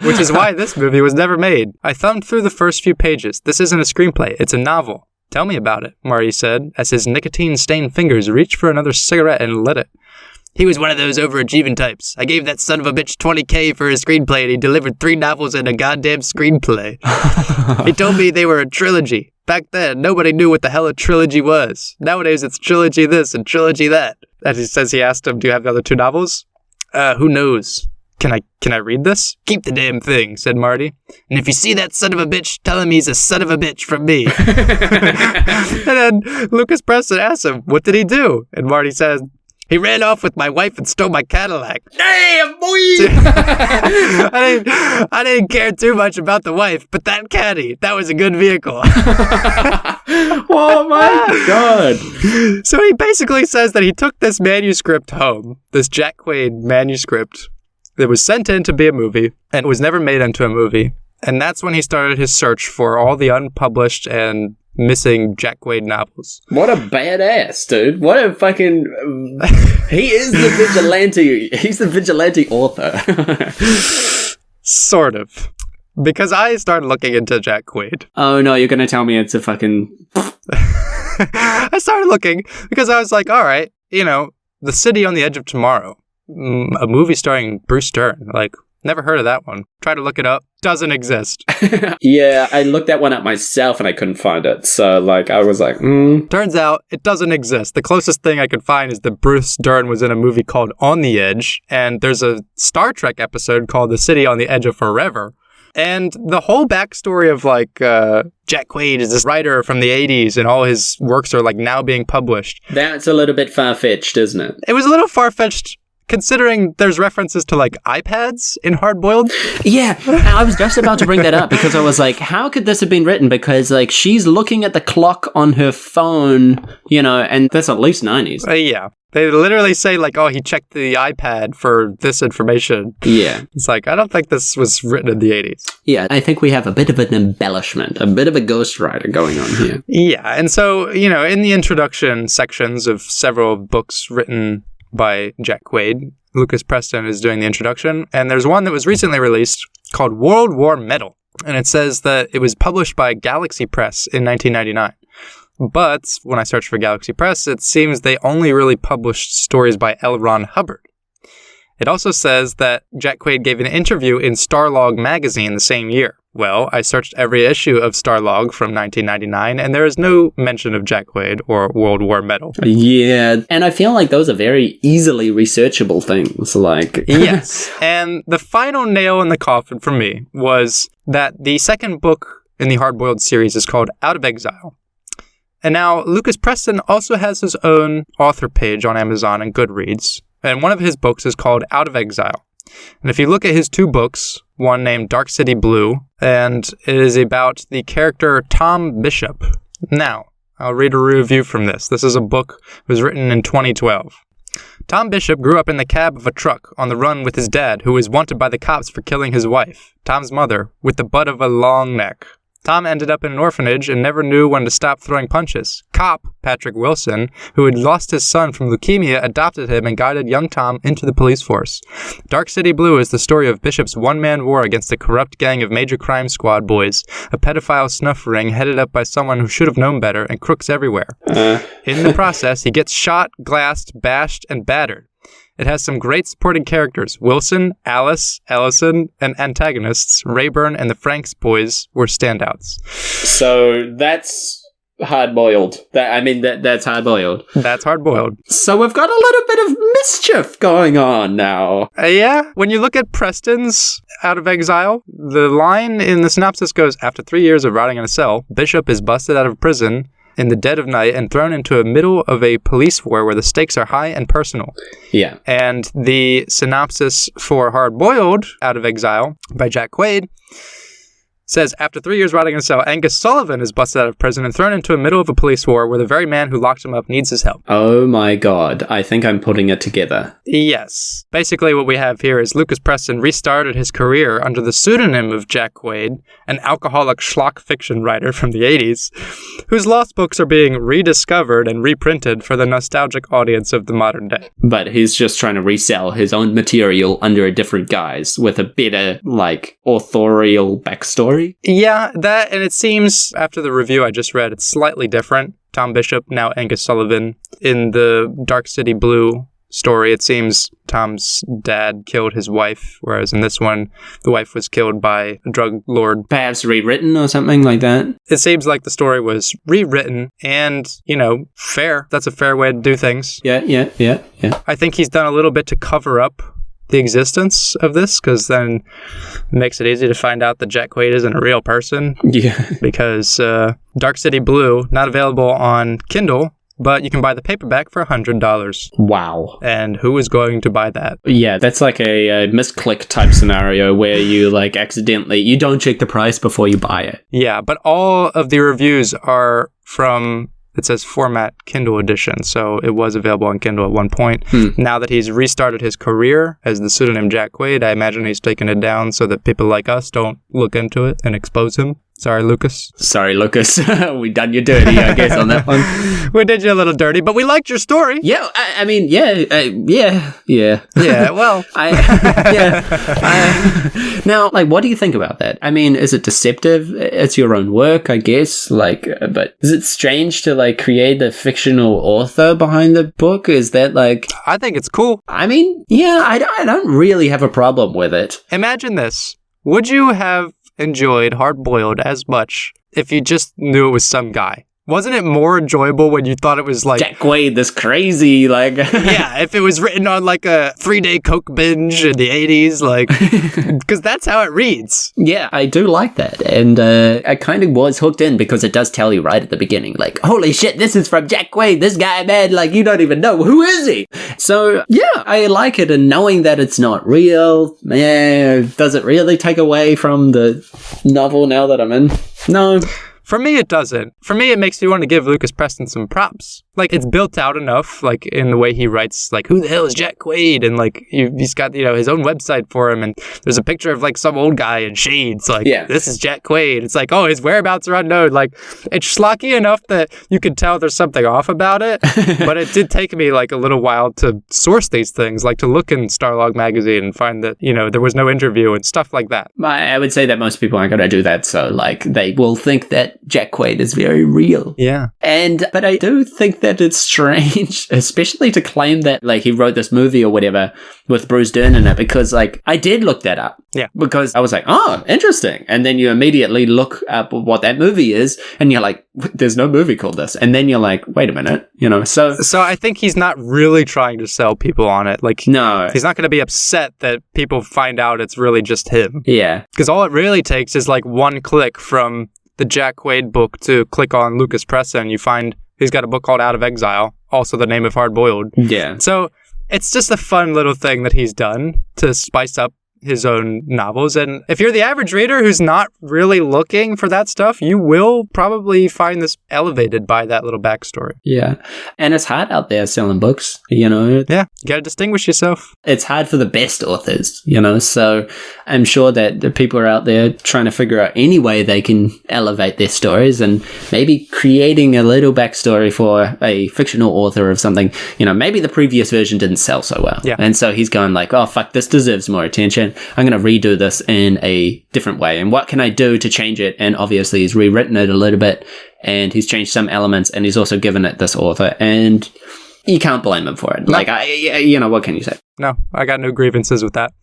Which is why this movie was never made. I thumbed through the first few pages. This isn't a screenplay, it's a novel. Tell me about it, Marty said, as his nicotine-stained fingers reached for another cigarette and lit it. He was one of those overachieving types. I gave that son of a bitch $20K for his screenplay, and he delivered 3 novels and a goddamn screenplay. He told me they were a trilogy. Back then, nobody knew what the hell a trilogy was. Nowadays, it's trilogy this and trilogy that. And he says he asked him, do you have the other 2 novels? Who knows? Can I read this? Keep the damn thing, said Marty. And if you see that son of a bitch, tell him he's a son of a bitch from me. And then Lucas Preston asks him, what did he do? And Marty says, he ran off with my wife and stole my Cadillac. Damn, boy! I didn't care too much about the wife, but that caddy, that was a good vehicle. Oh my God. So he basically says that he took this manuscript home, this Jack Quaid manuscript that was sent in to be a movie and was never made into a movie. And that's when he started his search for all the unpublished and missing Jack Quaid novels. What a badass, dude. What a fucking... He is the vigilante. He's the vigilante author. Sort of. Because I started looking into Jack Quaid. Oh no, you're gonna tell me it's a fucking... I started looking because I was like, all right, The City on the Edge of Tomorrow. A movie starring Bruce Dern. Never heard of that one. Try to look it up. Doesn't exist. Yeah, I looked that one up myself and I couldn't find it. So, I was like, Turns out it doesn't exist. The closest thing I could find is that Bruce Dern was in a movie called On the Edge, and there's a Star Trek episode called The City on the Edge of Forever. And the whole backstory of, Jack Quaid is this writer from the 80s, and all his works are, now being published. That's a little bit far-fetched, isn't it? It was a little far-fetched, considering there's references to, iPads in Hard Boiled. Yeah, I was just about to bring that up because I was like, how could this have been written? Because, she's looking at the clock on her phone, and that's at least 90s. Yeah. They literally say, he checked the iPad for this information. Yeah. It's I don't think this was written in the 80s. Yeah, I think we have a bit of an embellishment, a bit of a ghostwriter going on here. Yeah, and so, in the introduction sections of several books written by Jack Quaid, Lucas Preston is doing the introduction, and there's one that was recently released called World War Metal, and it says that it was published by Galaxy Press in 1999. But when I searched for Galaxy Press, it seems they only really published stories by L. Ron Hubbard. It also says that Jack Quaid gave an interview in Starlog magazine the same year. Well, I searched every issue of Starlog from 1999, and there is no mention of Jack Quaid or World War Metal. Yeah, and I feel like those are very easily researchable things, Yes, and the final nail in the coffin for me was that the second book in the Hard Boiled series is called Out of Exile. And now, Lucas Preston also has his own author page on Amazon and Goodreads, and one of his books is called Out of Exile. And if you look at his 2 books, one named Dark City Blue, and it is about the character Tom Bishop. Now, I'll read a review from this. This is a book that was written in 2012. Tom Bishop grew up in the cab of a truck on the run with his dad, who was wanted by the cops for killing his wife, Tom's mother, with the butt of a long neck. Tom ended up in an orphanage and never knew when to stop throwing punches. Cop Patrick Wilson, who had lost his son from leukemia, adopted him and guided young Tom into the police force. Dark City Blue is the story of Bishop's one-man war against a corrupt gang of major crime squad boys, a pedophile snuff ring headed up by someone who should have known better, and crooks everywhere. In the process, he gets shot, glassed, bashed, and battered. It has some great supporting characters. Wilson, Alice, Ellison, and antagonists, Rayburn and the Franks boys, were standouts. So that's hard-boiled. That's hard-boiled. That's hard-boiled. So we've got a little bit of mischief going on now. Yeah. When you look at Preston's Out of Exile, the line in the synopsis goes, after 3 years of rotting in a cell, Bishop is busted out of prison in the dead of night and thrown into the middle of a police war where the stakes are high and personal. Yeah. And the synopsis for Hard-Boiled Out of Exile by Jack Quaid says, after 3 years rotting in a cell, Angus Sullivan is busted out of prison and thrown into the middle of a police war where the very man who locked him up needs his help. Oh my god, I think I'm putting it together. Yes. Basically what we have here is Lucas Preston restarted his career under the pseudonym of Jack Quaid, an alcoholic schlock fiction writer from the 80s, whose lost books are being rediscovered and reprinted for the nostalgic audience of the modern day. But he's just trying to resell his own material under a different guise with a better, authorial backstory. Yeah, that, and it seems, after the review I just read, it's slightly different. Tom Bishop, now Angus Sullivan. In the Dark City Blue story, it seems Tom's dad killed his wife, whereas in this one, the wife was killed by a drug lord. Perhaps rewritten or something like that? It seems like the story was rewritten and, fair. That's a fair way to do things. Yeah. I think he's done a little bit to cover up the existence of this, because then it makes it easy to find out that Jack Quaid isn't a real person. Yeah. Because Dark City Blue, not available on Kindle, but you can buy the paperback for $100. Wow. And who is going to buy that? Yeah, that's like a misclick type scenario where you accidentally, you don't check the price before you buy it. Yeah, but all of the reviews are from, it says format Kindle edition, so it was available on Kindle at one point. Now that he's restarted his career as the pseudonym Jack Quaid, I imagine he's taken it down so that people like us don't look into it and expose him. Sorry, Lucas. We done you dirty, I guess, on that one. We did you a little dirty, but we liked your story. Yeah, Yeah, well. Now, what do you think about that? I mean, is it deceptive? It's your own work, I guess, but is it strange to, create a fictional author behind the book? Is that, I think it's cool. I mean, yeah, I don't really have a problem with it. Imagine this. Would you have enjoyed Hard-Boiled as much if you just knew it was some guy? Wasn't it more enjoyable when you thought it was Jack Quaid, this crazy, Yeah, if it was written on a 3-day Coke binge in the 80s, because that's how it reads. Yeah, I do like that. And I kind of was hooked in because it does tell you right at the beginning, holy shit, this is from Jack Quaid, this guy, man, you don't even know, who is he? So, yeah, I like it, and knowing that it's not real, does it really take away from the novel now that I'm in? No. For me, it doesn't. For me, it makes me want to give Lucas Preston some props. It's built out enough, in the way he writes, who the hell is Jack Quaid? And, he's got, his own website for him, and there's a picture of, some old guy in shades, this is Jack Quaid. It's oh, his whereabouts are unknown. It's schlocky enough that you could tell there's something off about it, but it did take me, a little while to source these things, to look in Starlog magazine and find that, there was no interview and stuff like that. I would say that most people aren't going to do that, so, they will think that Jack Quaid is very real. Yeah. But I do think that it's strange, especially to claim that, he wrote this movie or whatever with Bruce Dern in it, because, I did look that up. Yeah. Because I was oh, interesting. And then you immediately look up what that movie is, and you're there's no movie called this. And then you're wait a minute, So I think he's not really trying to sell people on it. No. He's not going to be upset that people find out it's really just him. Yeah. Because all it really takes is, one click from the Jack Quaid book to click on Lucas Preston, and you find he's got a book called Out of Exile, also the name of Hard-Boiled. Yeah. So it's just a fun little thing that he's done to spice up his own novels. And if you're the average reader who's not really looking for that stuff, you will probably find this elevated by that little backstory. Yeah. And it's hard out there selling books, Yeah, you got to distinguish yourself. It's hard for the best authors, so I'm sure that the people are out there trying to figure out any way they can elevate their stories, and maybe creating a little backstory for a fictional author of something. Maybe the previous version didn't sell so well. Yeah. And so he's going oh, fuck, this deserves more attention. I'm going to redo this in a different way. And what can I do to change it? And obviously he's rewritten it a little bit, and he's changed some elements, and he's also given it this author, and you can't blame him for it. No. What can you say? No, I got no grievances with that.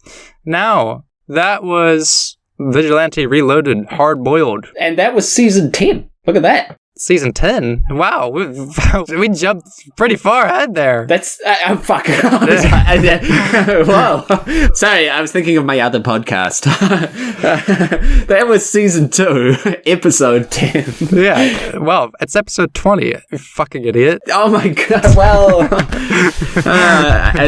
Now, that was Vigilante Reloaded, Hard Boiled. And that was season 10. Look at that. Season 10? Wow, we jumped pretty far ahead there. That's... fuck. Whoa. Sorry, I was thinking of my other podcast. That was season 2, episode 10. Yeah, well, it's episode 20, you fucking idiot. Oh my god, well...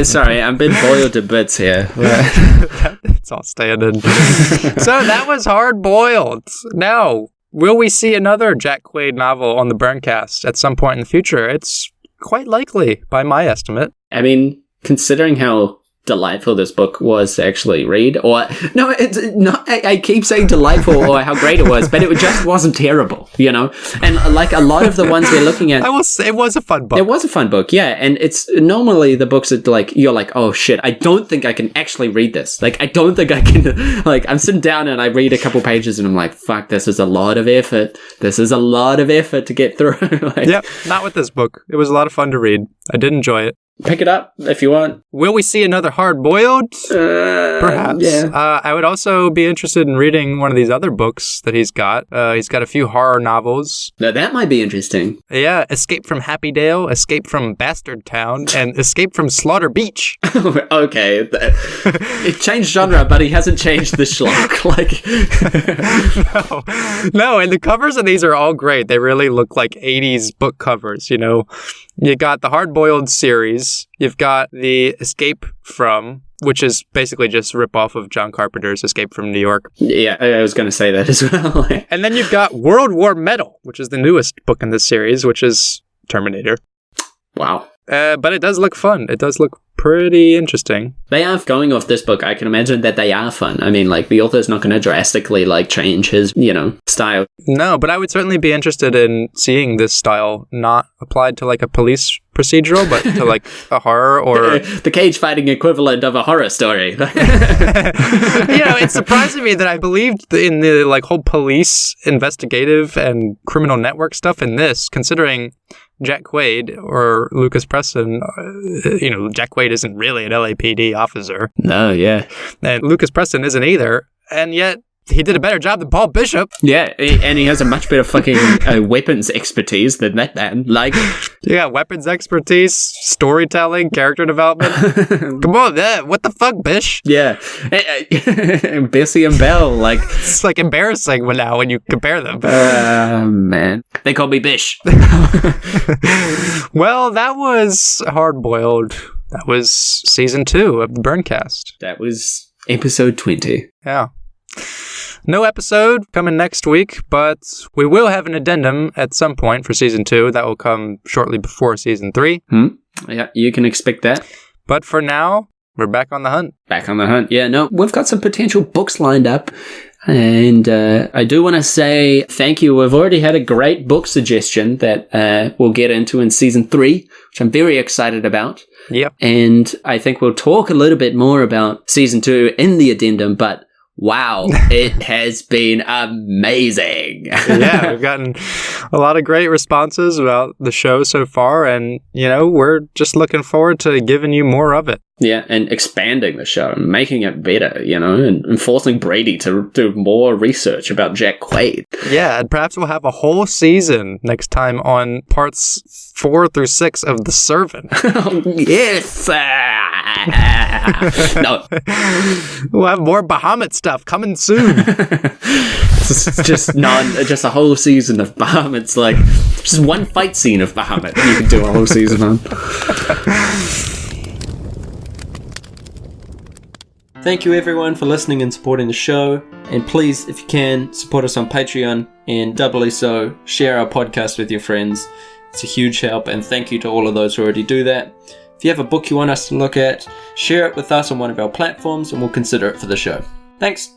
sorry, I'm being boiled to bits here. It's all standing. So that was Hard Boiled. Now... will we see another Jack Quaid novel on the BurnCast at some point in the future? It's quite likely, by my estimate. I mean, considering how delightful this book was to actually read, or... No, it's not... I keep saying delightful or how great it was, but it just wasn't terrible, you know? And like a lot of the ones we're looking at... I will say it was a fun book. It was a fun book, yeah. And it's normally the books that like, you're like, oh shit, I don't think I can actually read this. Like, I don't think I can... Like, I'm sitting down and I read a couple pages and I'm like, fuck, this is a lot of effort. This is a lot of effort to get through. Like, yep, not with this book. It was a lot of fun to read. I did enjoy it. Pick it up if you want. Will we see another Hard Boiled? Perhaps. Yeah. I would also be interested in reading one of these other books that he's got. He's got a few horror novels. Now that might be interesting. Yeah, Escape from Happydale, Escape from Bastard Town, and Escape from Slaughter Beach. Okay. It changed genre, but he hasn't changed the schlock. Like, No, and the covers of these are all great. They really look like 80s book covers, you know. You got the Hard Boiled series. You've got the Escape From, which is basically just a rip-off of John Carpenter's Escape from New York. Yeah, I was going to say that as well. And then you've got World War Metal, which is the newest book in this series, which is Terminator. Wow. But it does look fun. It does look pretty interesting. They are going off this book. I can imagine that they are fun. I mean, like, the author's not going to drastically, like, change his, you know, style. No, but I would certainly be interested in seeing this style not applied to, like, a police procedural, but to, like, a horror or... the cage fighting equivalent of a horror story. You know, it's surprising me that I believed in the, like, whole police investigative and criminal network stuff in this, considering... Jack Quaid or Lucas Preston, you know, Jack Quaid isn't really an LAPD officer. No, yeah. And Lucas Preston isn't either. And yet, he did a better job than Paul Bishop. Yeah, and he has a much better fucking weapons expertise than that man. Like, yeah, weapons expertise, storytelling, character development. Come on, what the fuck, Bish? Yeah. Bessie and Bell, like... It's like embarrassing now when you compare them. Man. They call me Bish. Well, that was Hard Boiled. That was season 2 of the BurnCast. That was episode 20. Yeah. No episode coming next week, but we will have an addendum at some point for season 2. That will come shortly before season 3. Yeah, you can expect that. But for now, we're back on the hunt. Back on the hunt. Yeah, no, we've got some potential books lined up. And I do want to say thank you. We've already had a great book suggestion that we'll get into in season 3, which I'm very excited about. Yep. And I think we'll talk a little bit more about season 2 in the addendum, but wow, it has been amazing. Yeah, we've gotten a lot of great responses about the show so far, and, you know, we're just looking forward to giving you more of it. Yeah, and expanding the show and making it better, you know, and forcing Brady to do more research about Jack Quaid. Yeah, and perhaps we'll have a whole season next time on parts 4 through 6 of The Servant. Yes! No. We'll have more Bahamut stuff coming soon. just a whole season of Bahamut's, like, just one fight scene of Bahamut you can do a whole season on. Thank you everyone for listening and supporting the show, and please, if you can, support us on Patreon, and doubly so, share our podcast with your friends. It's a huge help, and thank you to all of those who already do that. If you have a book you want us to look at, share it with us on one of our platforms and we'll consider it for the show. Thanks!